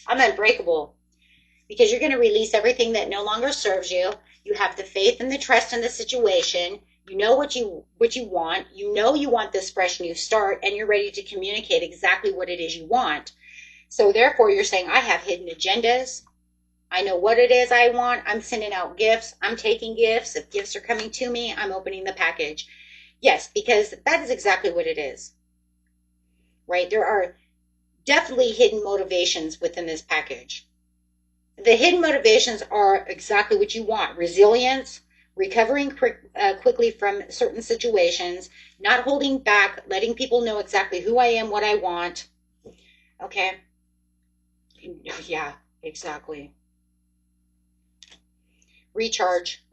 I'm unbreakable. Because you're going to release everything that no longer serves you. You have the faith and the trust in the situation. You know what you want. You know you want this fresh new start, and you're ready to communicate exactly what it is you want. So therefore, you're saying, I have hidden agendas. I know what it is I want. I'm sending out gifts. I'm taking gifts. If gifts are coming to me, I'm opening the package. Yes, because that is exactly what it is. Right? There are definitely hidden motivations within this package. The hidden motivations are exactly what you want. Resilience, recovering quickly from certain situations, not holding back, letting people know exactly who I am, what I want. Okay? Yeah, exactly. Recharge.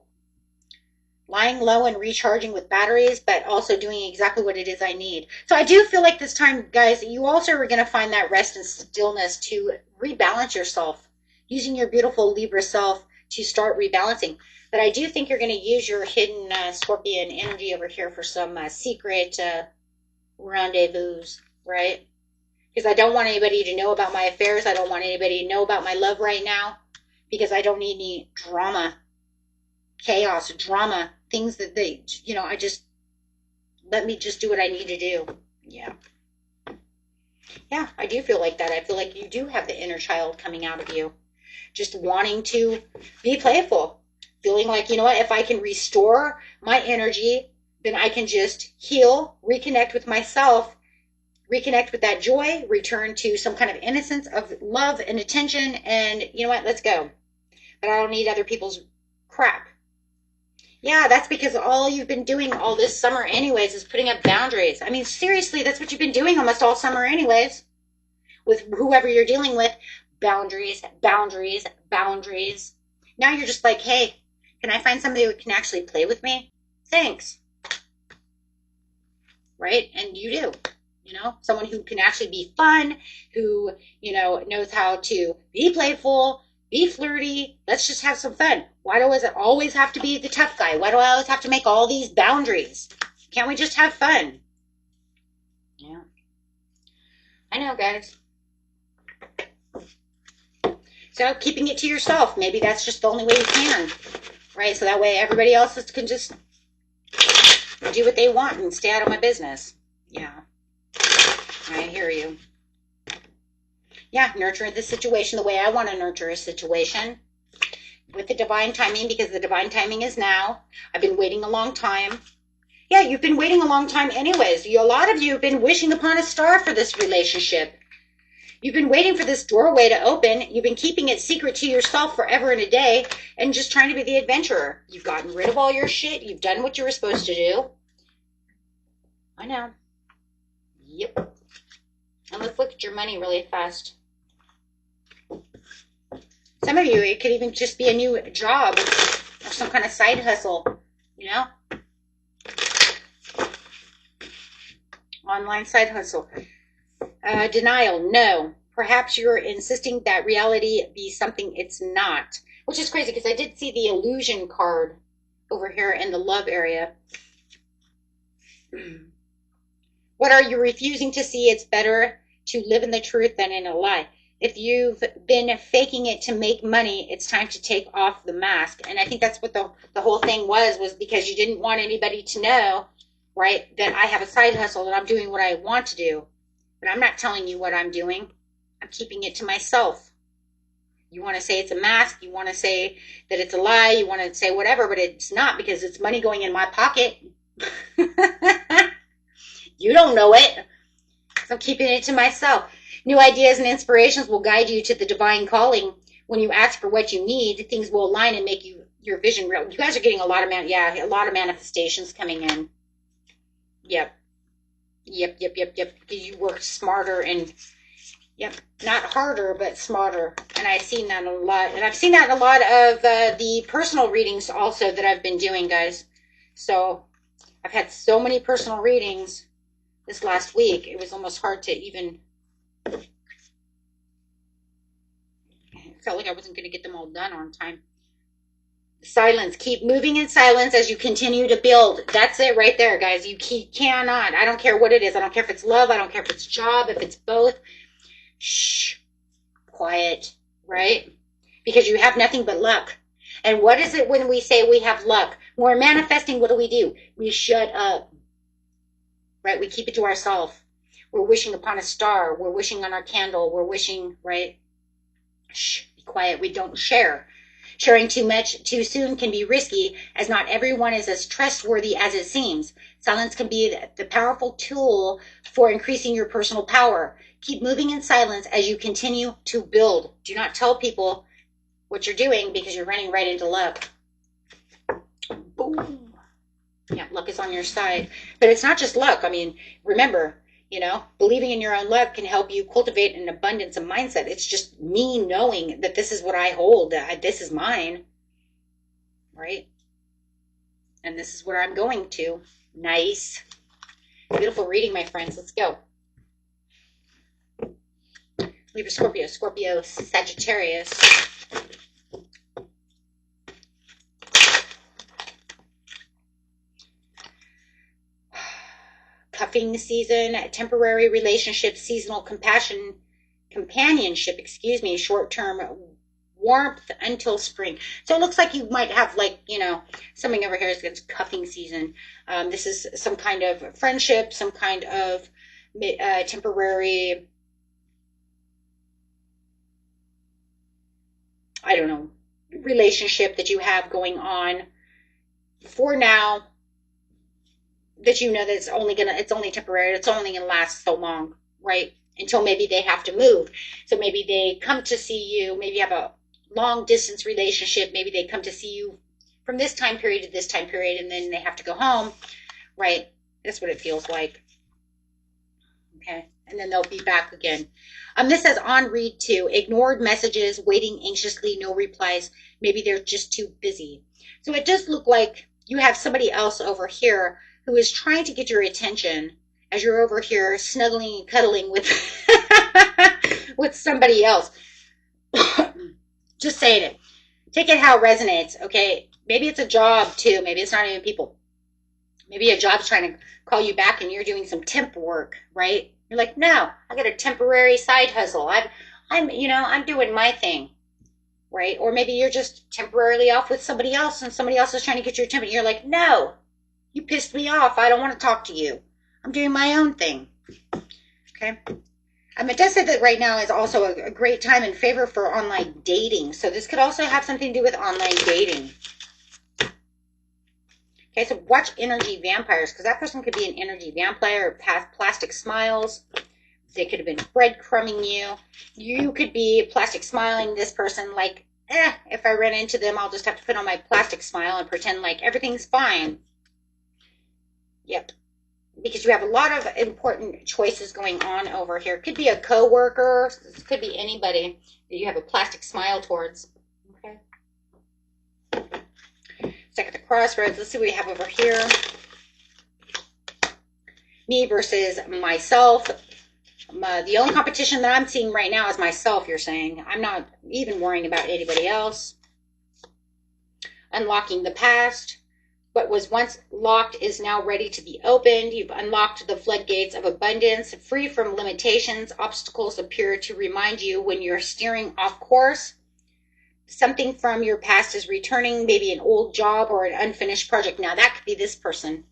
Lying low and recharging with batteries, but also doing exactly what it is I need. So I do feel like this time, guys, you also are going to find that rest and stillness to rebalance yourself, using your beautiful Libra self to start rebalancing. But I do think you're going to use your hidden Scorpion energy over here for some secret rendezvous, right? Because I don't want anybody to know about my affairs. I don't want anybody to know about my love right now, because I don't need any drama, chaos, drama, things that they, you know, let me just do what I need to do. Yeah. Yeah, I do feel like that. I feel like you do have the inner child coming out of you, just wanting to be playful, feeling like, you know what, if I can restore my energy, then I can just heal, reconnect with myself, reconnect with that joy, return to some kind of innocence of love and attention, and you know what, let's go. But I don't need other people's crap. Yeah, that's because all you've been doing all this summer anyways is putting up boundaries. I mean, seriously, that's what you've been doing almost all summer anyways. With whoever you're dealing with, boundaries, boundaries, boundaries. Now you're just like, hey, can I find somebody who can actually play with me? Thanks. Right? And you do. You know, someone who can actually be fun, who, you know, knows how to be playful, be flirty. Let's just have some fun. Why does it always have to be the tough guy? Why do I always have to make all these boundaries? Can't we just have fun? Yeah. I know, guys. So keeping it to yourself, maybe that's just the only way you can, right? So that way everybody else can just do what they want and stay out of my business. Yeah. I hear you. Yeah, nurture the situation the way I want to nurture a situation with the divine timing, because the divine timing is now. I've been waiting a long time. Yeah, you've been waiting a long time anyways. A lot of you have been wishing upon a star for this relationship. You've been waiting for this doorway to open. You've been keeping it secret to yourself forever and a day and just trying to be the adventurer. You've gotten rid of all your shit. You've done what you were supposed to do. I know. Yep. And let's look at your money really fast. Some of you, it could even just be a new job or some kind of side hustle, you know? Online side hustle. Denial, no. Perhaps you're insisting that reality be something it's not, which is crazy because I did see the illusion card over here in the love area. What are you refusing to see? It's better to live in the truth than in a lie. If you've been faking it to make money, it's time to take off the mask. And I think that's what the whole thing was because you didn't want anybody to know, right, that I have a side hustle, that I'm doing what I want to do. But I'm not telling you what I'm doing. I'm keeping it to myself. You want to say it's a mask. You want to say that it's a lie. You want to say whatever, but it's not because it's money going in my pocket. You don't know it. So I'm keeping it to myself. New ideas and inspirations will guide you to the divine calling. When you ask for what you need, things will align and make your vision real. You guys are getting a lot of manifestations coming in. Yep. You work smarter and not harder, but smarter. And I've seen that a lot. And I've seen that in a lot of the personal readings also that I've been doing, guys. So I've had so many personal readings this last week. It was almost hard to even... I felt like I wasn't going to get them all done on time. Silence. Keep moving in silence as you continue to build. That's it right there, guys. You cannot. I don't care what it is. I don't care if it's love. I don't care if it's job, if it's both. Shh. Quiet. Right? Because you have nothing but luck. And what is it when we say we have luck? When we're manifesting, what do? We shut up. Right? We keep it to ourselves. We're wishing upon a star. We're wishing on our candle. We're wishing, right? Shh. Be quiet. We don't share. Sharing too much too soon can be risky, as not everyone is as trustworthy as it seems. Silence can be the powerful tool for increasing your personal power. Keep moving in silence as you continue to build. Do not tell people what you're doing because you're running right into luck. Boom. Yeah, luck is on your side. But it's not just luck. I mean, remember, believing in your own luck can help you cultivate an abundance of mindset. It's just me knowing that this is what I hold, this is mine, right? And this is where I'm going to. Nice. Beautiful reading, my friends. Let's go. Libra, Scorpio, Sagittarius. Cuffing season, temporary relationships, seasonal companionship, short-term warmth until spring. So it looks like you might have something over here is cuffing season. This is some kind of friendship, some kind of temporary, I don't know, relationship that you have going on for now, that that it's only temporary, it's only gonna last so long, right? Until maybe they have to move. So maybe they come to see you, maybe you have a long distance relationship, maybe they come to see you from this time period to this time period, and then they have to go home, right? That's what it feels like. Okay, and then they'll be back again. This says on read 2, ignored messages, waiting anxiously, no replies. Maybe they're just too busy. So it does look like you have somebody else over here who is trying to get your attention as you're over here snuggling and cuddling with with somebody else. Just saying it. Take it how it resonates, okay? Maybe it's a job too. Maybe it's not even people. Maybe a job's trying to call you back and you're doing some temp work, right? You're like, no, I got a temporary side hustle. I'm doing my thing, right? Or maybe you're just temporarily off with somebody else and somebody else is trying to get your attention. You're like, no, you pissed me off. I don't want to talk to you. I'm doing my own thing. Okay. It does say that right now is also a great time in favor for online dating. So this could also have something to do with online dating. Okay, so watch energy vampires, because that person could be an energy vampire or plastic smiles. They could have been breadcrumbing you. You could be plastic smiling this person like, if I run into them, I'll just have to put on my plastic smile and pretend like everything's fine. Yep. because you have a lot of important choices going on over here. Could be a coworker. This could be anybody that you have a plastic smile towards. Okay. Stuck at the crossroads. Let's see what we have over here. Me versus myself. The only competition that I'm seeing right now is myself, you're saying. I'm not even worrying about anybody else. Unlocking the past. What was once locked is now ready to be opened. You've unlocked the floodgates of abundance. Free from limitations, obstacles appear to remind you when you're steering off course. Something from your past is returning, maybe an old job or an unfinished project. Now, that could be this person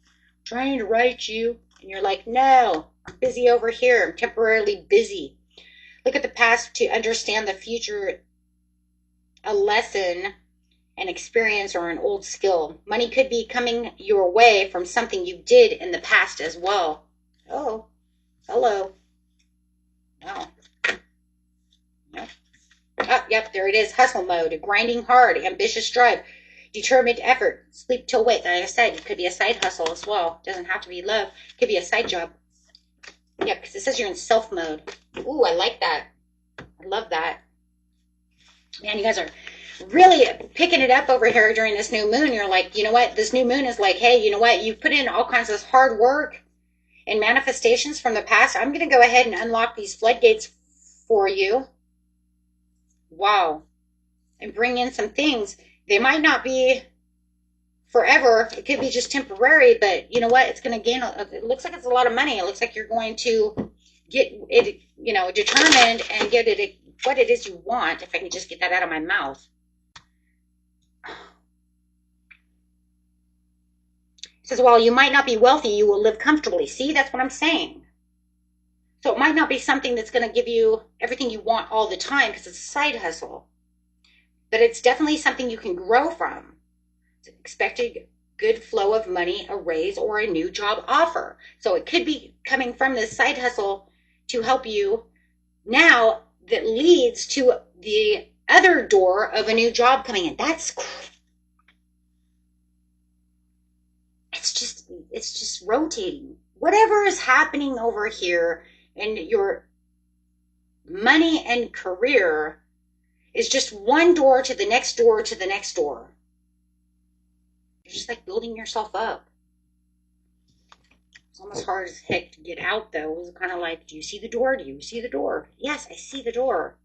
trying to write you, and you're like, no, I'm busy over here. I'm temporarily busy. Look at the past to understand the future, a lesson, an experience, or an old skill. Money could be coming your way from something you did in the past as well. Oh, hello. No. No. Oh, yep, there it is. Hustle mode, grinding hard, ambitious drive, determined effort, sleep till wait. Like I said, it could be a side hustle as well. Doesn't have to be love. It could be a side job. Yeah, because it says you're in self mode. Ooh, I like that. I love that. Man, you guys are really picking it up over here during this new moon. You're like, you know what? This new moon is like, hey, you know what? You've put in all kinds of hard work and manifestations from the past. I'm going to go ahead and unlock these floodgates for you. Wow. And bring in some things. They might not be forever. It could be just temporary, but you know what? It's going to gain, it looks like it's a lot of money. It looks like you're going to get it, you know, determined and get it, what it is you want. If I can just get that out of my mouth. It says, while you might not be wealthy, you will live comfortably. See, that's what I'm saying. So it might not be something that's going to give you everything you want all the time because it's a side hustle. But it's definitely something you can grow from. It's an expected good flow of money, a raise, or a new job offer. So it could be coming from this side hustle to help you now that leads to the other door of a new job coming in. That's it's just rotating. Whatever is happening over here in your money and career is just one door to the next door to the next door. You're just like building yourself up. It's almost hard as heck to get out, though. It was kind of like, do you see the door? Do you see the door? Yes, I see the door.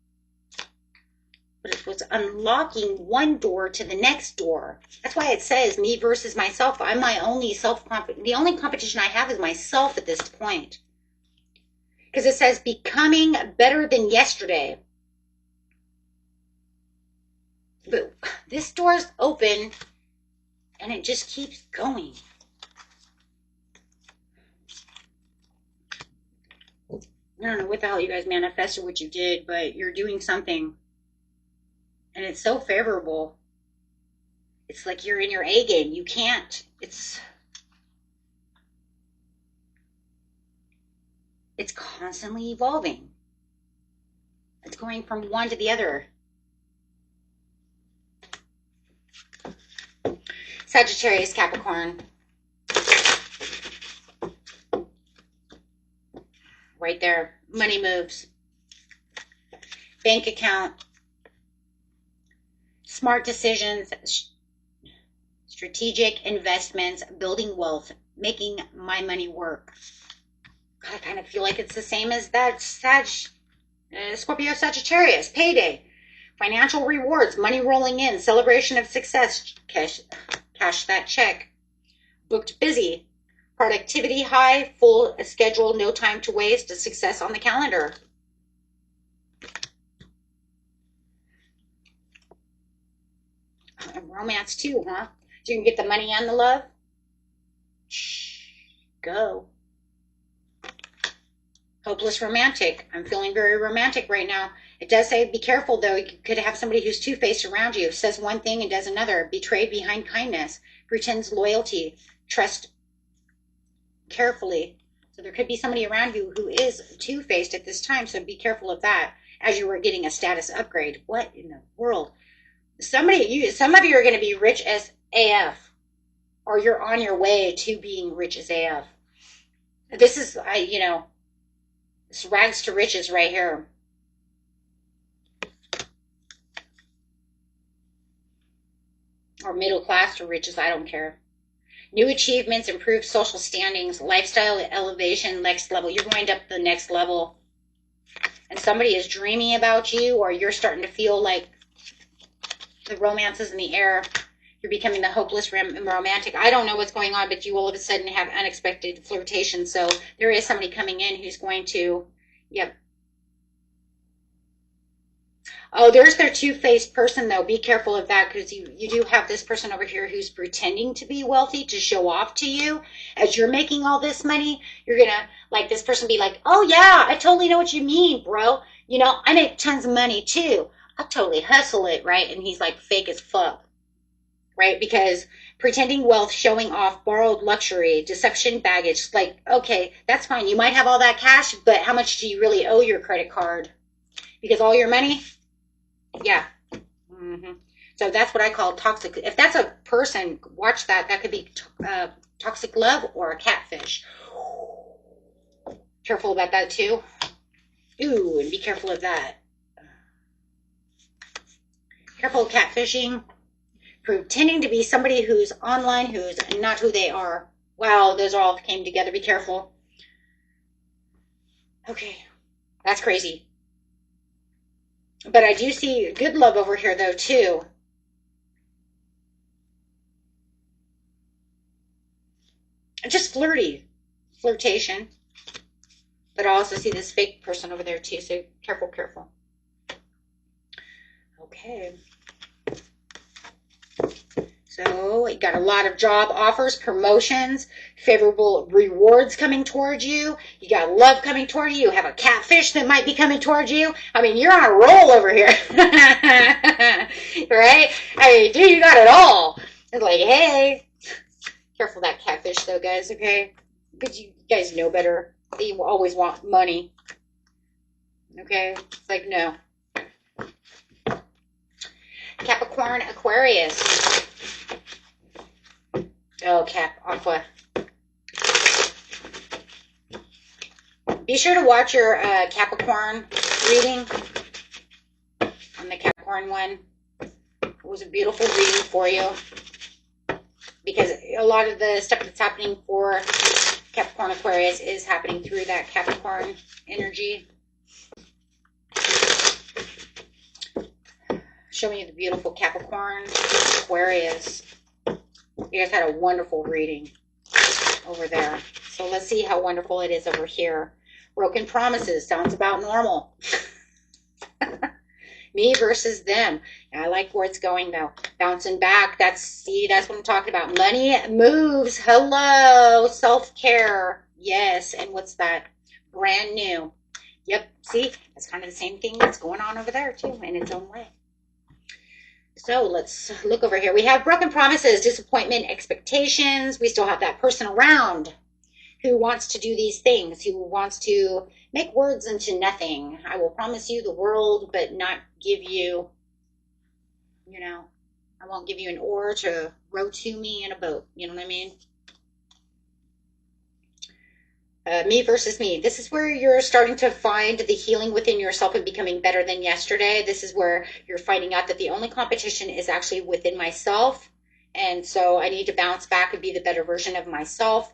But it was unlocking one door to the next door. That's why it says me versus myself. I'm my only the only competition I have is myself at this point. Because it says becoming better than yesterday. But this door's open and it just keeps going. I don't know what the hell you guys manifested what you did, but you're doing something. And it's so favorable. It's like you're in your A game. You can't. It's constantly evolving. It's going from one to the other. Sagittarius, Capricorn. Right there. Money moves. Bank account. Smart decisions, strategic investments, building wealth, making my money work. God, I kind of feel like it's the same as that Scorpio Sagittarius. Payday, financial rewards, money rolling in, celebration of success, cash that check. Booked busy, productivity high, full schedule, no time to waste, a success on the calendar. Romance too, huh? So you can get the money and the love? Shh, go. Hopeless romantic. I'm feeling very romantic right now. It does say be careful, though. You could have somebody who's two-faced around you. Says one thing and does another. Betrayed behind kindness. Pretends loyalty. Trust carefully. So there could be somebody around you who is two-faced at this time, so be careful of that as you were getting a status upgrade. What in the world? Some of you are going to be rich as AF, or you're on your way to being rich as AF. This is, you know, it's rags to riches right here. Or middle class to riches, I don't care. New achievements, improved social standings, lifestyle elevation, next level. You're going up the next level. And somebody is dreaming about you, or you're starting to feel like the romance is in the air. You're becoming the hopeless romantic. I don't know what's going on, but you all of a sudden have unexpected flirtation. So there is somebody coming in who's going to, yep. Oh, there's their two-faced person, though. Be careful of that, because you do have this person over here who's pretending to be wealthy to show off to you. As you're making all this money, you're going to, like, this person be like, oh, yeah, I totally know what you mean, bro. You know, I make tons of money, too. I'll totally hustle it, right? And he's, like, fake as fuck, right? Because pretending wealth, showing off, borrowed luxury, deception, baggage, like, okay, that's fine. You might have all that cash, but how much do you really owe your credit card? Because all your money... Yeah. So that's what I call toxic. If that's a person, watch that. That could be toxic love or a catfish. Careful about that too. Ooh, and be careful of that. Careful of catfishing. Pretending to be somebody who's online, who's not who they are. Wow, those all came together. Be careful. Okay. That's crazy. But I do see good love over here, though, too. Just flirty. Flirtation. But I also see this fake person over there, too. So careful, careful. Okay. So we got a lot of job offers, promotions, favorable rewards coming towards you. You got love coming toward you. You have a catfish that might be coming towards you. I mean, you're on a roll over here. Right? I mean, dude, you got it all. It's like, hey. Careful that catfish, though, guys, okay? Because you guys know better. They always want money. Okay? It's like, no. Capricorn, Aquarius. Oh, AQUA. Be sure to watch your Capricorn reading on the Capricorn one. It was a beautiful reading for you, because a lot of the stuff that's happening for Capricorn Aquarius is happening through that Capricorn energy. Showing you the beautiful Capricorn Aquarius. You guys had a wonderful reading over there. So let's see how wonderful it is over here. Broken promises. Sounds about normal. Me versus them. I like where it's going, though. Bouncing back. That's what I'm talking about. Money moves. Hello. Self-care. Yes. And what's that? Brand new. Yep. See? That's kind of the same thing that's going on over there, too, in its own way. So let's look over here. We have broken promises, disappointment, expectations. We still have that person around who wants to do these things, who wants to make words into nothing. I will promise you the world, but not give you, you know, I won't give you an oar to row to me in a boat. You know what I mean? Me versus me. This is where you're starting to find the healing within yourself and becoming better than yesterday. This is where you're finding out that the only competition is actually within myself. And so I need to bounce back and be the better version of myself.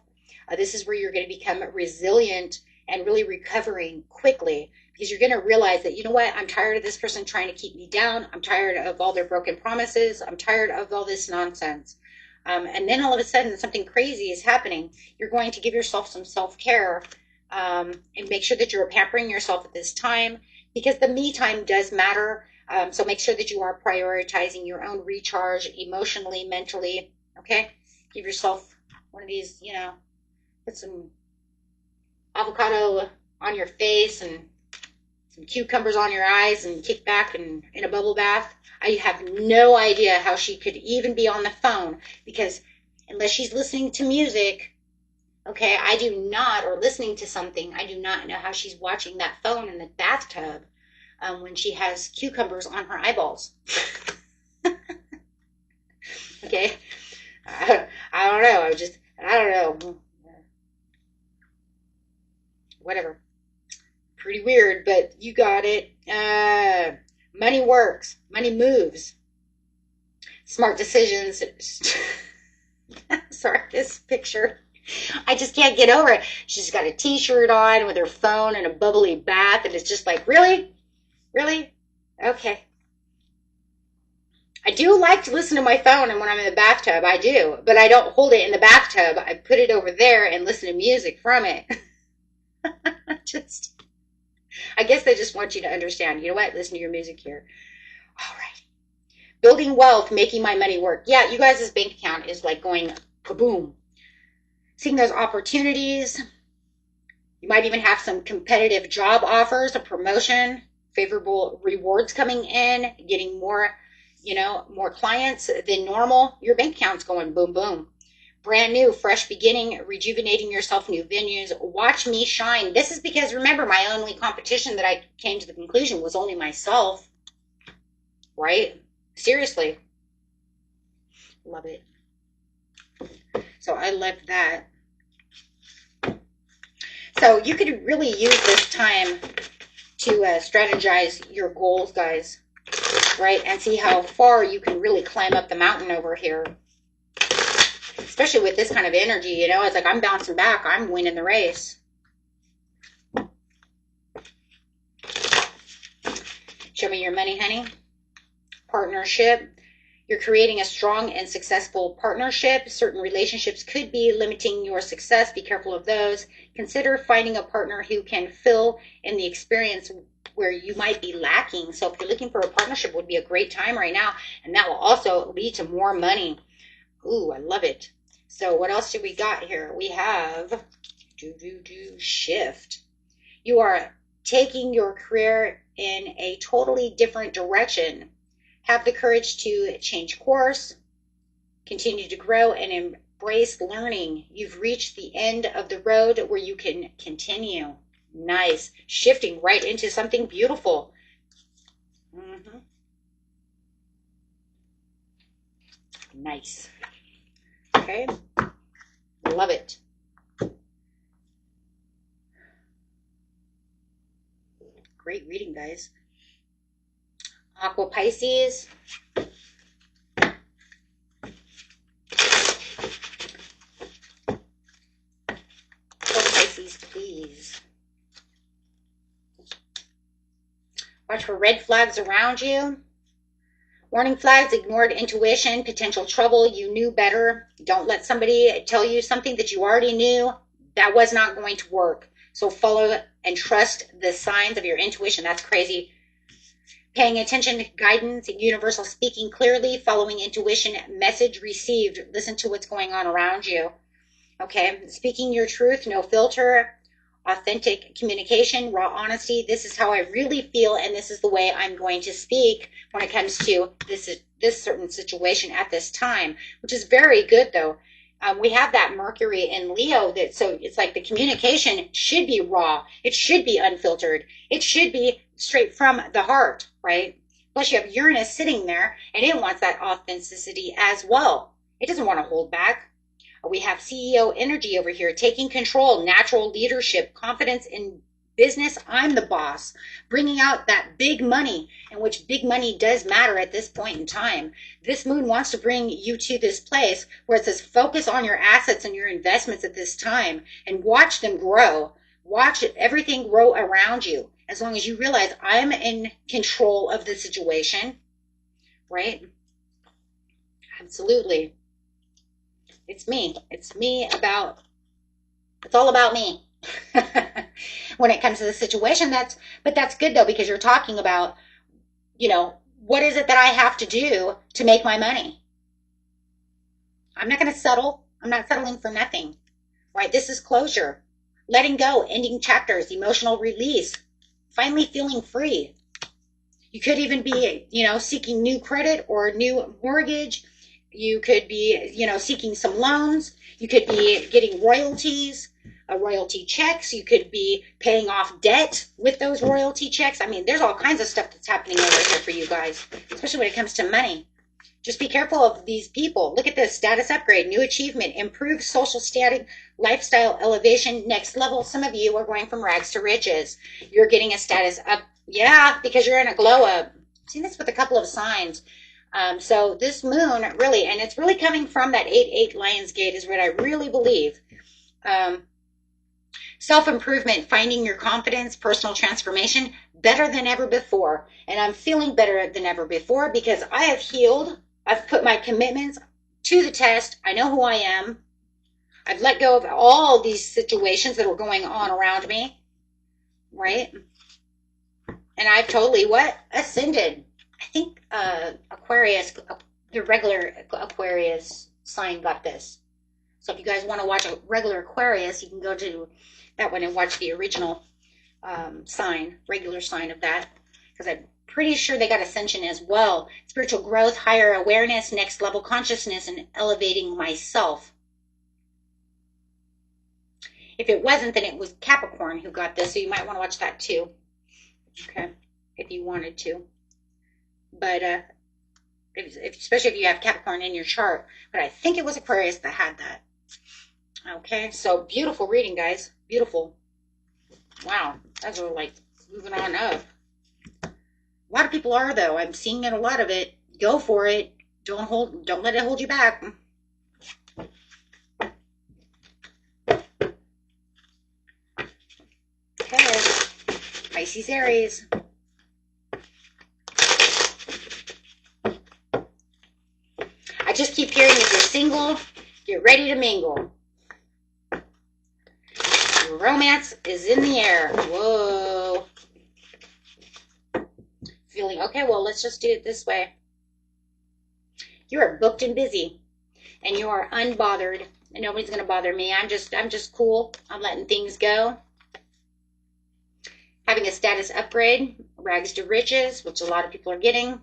This is where you're going to become resilient and really recovering quickly, because you're going to realize that, you know what, I'm tired of this person trying to keep me down. I'm tired of all their broken promises. I'm tired of all this nonsense. And then all of a sudden something crazy is happening. You're going to give yourself some self-care and make sure that you're pampering yourself at this time, because the me time does matter. So make sure that you are prioritizing your own recharge emotionally, mentally. Okay? Give yourself one of these, you know, put some avocado on your face and some cucumbers on your eyes and kick back and in a bubble bath. I have no idea how she could even be on the phone, because unless she's listening to music, okay, I do not, or listening to something, I do not know how she's watching that phone in the bathtub when she has cucumbers on her eyeballs. Okay? I don't know. I don't know. Whatever. Pretty weird, but you got it. Money works. Money moves. Smart decisions. Sorry, this picture. I just can't get over it. She's got a t-shirt on with her phone and a bubbly bath, and it's just like, really? Really? Okay. I do like to listen to my phone, and when I'm in the bathtub, I do. But I don't hold it in the bathtub. I put it over there and listen to music from it. I guess they just want you to understand. You know what? Listen to your music here. All right. Building wealth, making my money work. Yeah, you guys' bank account is like going kaboom. Seeing those opportunities. You might even have some competitive job offers, a promotion, favorable rewards coming in, getting more, more clients than normal. Your bank account's going boom, boom. Brand new, fresh beginning, rejuvenating yourself, new venues. Watch me shine. This is because, remember, my only competition that I came to the conclusion was only myself. Right? Seriously. Love it. So I love that. So you could really use this time to strategize your goals, guys. Right? And see how far you can really climb up the mountain over here. Especially with this kind of energy, it's like I'm bouncing back. I'm winning the race. Show me your money, honey. Partnership. You're creating a strong and successful partnership. Certain relationships could be limiting your success. Be careful of those. Consider finding a partner who can fill in the experience where you might be lacking. So if you're looking for a partnership, would be a great time right now. And that will also lead to more money. Ooh, I love it. So what else do we got here? We have shift. You are taking your career in a totally different direction. Have the courage to change course, continue to grow, and embrace learning. You've reached the end of the road where you can continue. Nice. Shifting right into something beautiful. Nice. Okay. Love it. Great reading, guys. Aqua Pisces. Aqua Pisces, please. Watch for red flags around you. Warning flags, ignored intuition, potential trouble. You knew better. Don't let somebody tell you something that you already knew. That was not going to work. So follow and trust the signs of your intuition. That's crazy. Paying attention to guidance, universal speaking clearly, following intuition, message received. Listen to what's going on around you. Okay, speaking your truth, no filter, authentic communication, raw honesty. This is how I really feel, and this is the way I'm going to speak when it comes to this certain situation at this time, which is very good, though. We have that Mercury in Leo, so it's like the communication should be raw. It should be unfiltered. It should be straight from the heart, right? Plus, you have Uranus sitting there, and it wants that authenticity as well. It doesn't want to hold back. We have CEO energy over here, taking control, natural leadership, confidence in business. I'm the boss, bringing out that big money, in which big money does matter at this point in time. This moon wants to bring you to this place where it says focus on your assets and your investments at this time and watch them grow. Watch everything grow around you. As long as you realize I'm in control of the situation, right? Absolutely. It's me. It's all about me. When it comes to the situation, that's good though, because you're talking about, what is it that I have to do to make my money? I'm not going to settle. I'm not settling for nothing, right? This is closure, letting go, ending chapters, emotional release, finally feeling free. You could even be, seeking new credit or a new mortgage. You could be, seeking some loans. You could be getting royalties, royalty checks. You could be paying off debt with those royalty checks. I mean, there's all kinds of stuff that's happening over here for you guys, especially when it comes to money. Just be careful of these people. Look at this: status upgrade, new achievement, improved social status, lifestyle elevation, next level. Some of you are going from rags to riches. You're getting a status up. Yeah, because you're in a glow up. I've seen this with a couple of signs. So this moon really, and it's really coming from that 8-8 Lions Gate is what I really believe. Self-improvement, finding your confidence, personal transformation, better than ever before. And I'm feeling better than ever before because I have healed. I've put my commitments to the test. I know who I am. I've let go of all these situations that were going on around me, right? And I've totally ascended. I think Aquarius, the regular Aquarius sign got this. So if you guys want to watch a regular Aquarius, you can go to that one and watch the original regular sign of that, because I'm pretty sure they got ascension as well. Spiritual growth, higher awareness, next level consciousness, and elevating myself. If it wasn't, then it was Capricorn who got this, so you might want to watch that too. Okay, if you wanted to. But especially if you have Capricorn in your chart. But I think it was Aquarius that had that. Okay, so beautiful reading, guys. Beautiful. Wow, that's all like moving on up. A lot of people are, though. I'm seeing it, a lot of it. Go for it. Don't let it hold you back. Okay, Pisces, Aries. I just keep hearing, if you're single, get ready to mingle. Romance is in the air. Whoa. Feeling, okay, well, let's just do it this way. You are booked and busy, and you are unbothered, and nobody's going to bother me. I'm just cool. I'm letting things go. Having a status upgrade, rags to riches, which a lot of people are getting.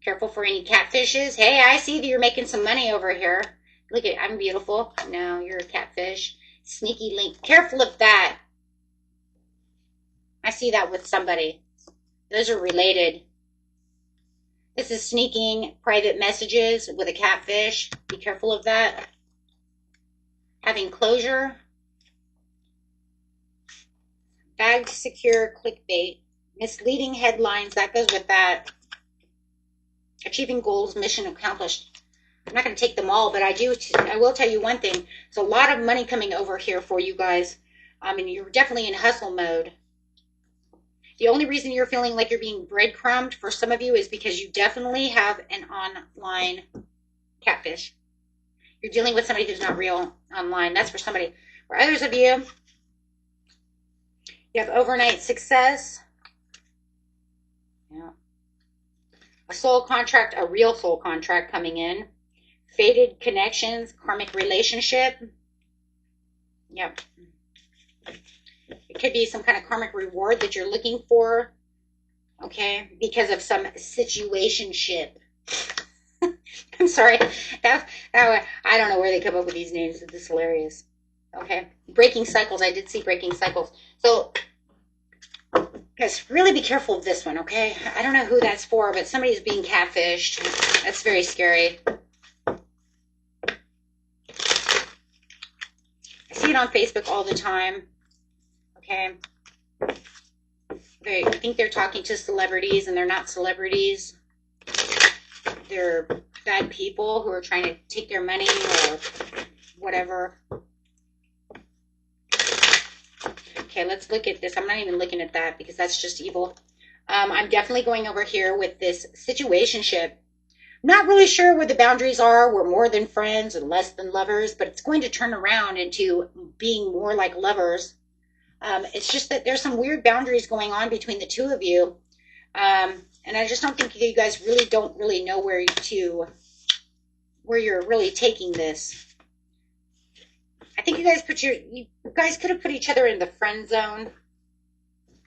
Careful for any catfishes. Hey, I see that you're making some money over here. Look at, I'm beautiful. No, you're a catfish. Sneaky link. Careful of that. I see that with somebody. Those are related. This is sneaking private messages with a catfish. Be careful of that. Having closure. Bagged secure clickbait. Misleading headlines. That goes with that. Achieving goals. Mission accomplished. I'm not going to take them all, but I will tell you one thing. There's a lot of money coming over here for you guys. I mean, you're definitely in hustle mode. The only reason you're feeling like you're being breadcrumbed for some of you is because you definitely have an online catfish. You're dealing with somebody who's not real online. That's for somebody. For others of you, you have overnight success. Yeah. A soul contract, a real soul contract coming in. Fated connections, karmic relationship. Yep. It could be some kind of karmic reward that you're looking for. Okay, because of some situationship. I'm sorry. That I don't know where they come up with these names. This is hilarious. Okay, breaking cycles. I did see breaking cycles. So, guys, really be careful of this one. Okay, I don't know who that's for, but somebody's being catfished. That's very scary. I see it on Facebook all the time. Okay. I think they're talking to celebrities, and they're not celebrities. They're bad people who are trying to take their money or whatever. Okay, let's look at this. I'm not even looking at that because that's just evil. I'm definitely going over here with this situationship. I'm not really sure where the boundaries are. We're more than friends and less than lovers, but it's going to turn around into being more like lovers. It's just that there's some weird boundaries going on between the two of you. And I just don't think you guys don't really know where you're really taking this. I think you guys could have put each other in the friend zone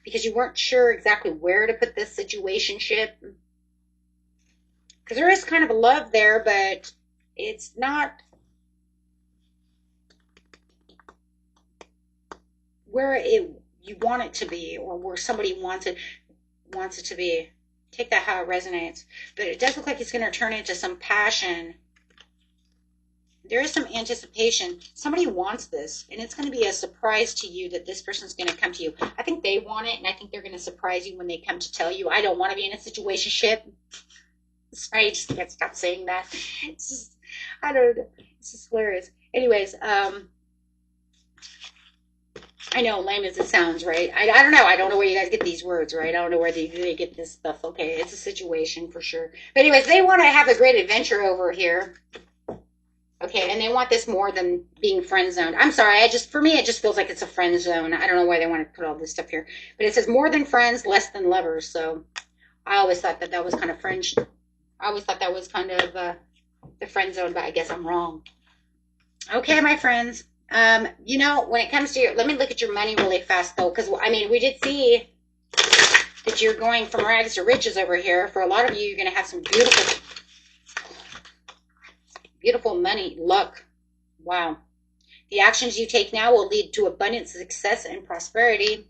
because you weren't sure exactly where to put this situationship. Because there is kind of a love there, but it's not where you want it to be, or where somebody wants it to be. Take that how it resonates. But it does look like it's going to turn into some passion. There is some anticipation. Somebody wants this, and it's going to be a surprise to you that this person's going to come to you. I think they want it, and I think they're going to surprise you when they come to tell you, I don't want to be in a situationship. Sorry, I just can't stop saying that. It's just, I don't know. It's just hilarious. Anyways, I know, lame as it sounds, right? I don't know. I don't know where you guys get these words, right? I don't know where they get this stuff. Okay, it's a situation for sure. But anyways, they want to have a great adventure over here. Okay, and they want this more than being friend zoned. I'm sorry, for me, it just feels like it's a friend zone. I don't know why they want to put all this stuff here. But it says more than friends, less than lovers. So I always thought that was kind of French. I always thought that was kind of the friend zone, but I guess I'm wrong. Okay, my friends. You know, when it comes to your, let me look at your money really fast though, because I mean, we did see that you're going from rags to riches over here. For a lot of you, you're going to have some beautiful money, luck. Wow. The actions you take now will lead to abundance, success, and prosperity.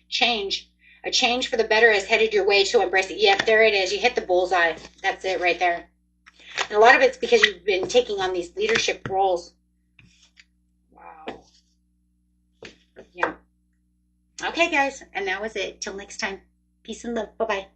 Change. A change for the better has headed your way, to embrace it. Yep, there it is. You hit the bullseye. That's it right there. And a lot of it's because you've been taking on these leadership roles. Wow. Yeah. Okay, guys. And that was it. Till next time. Peace and love. Bye-bye.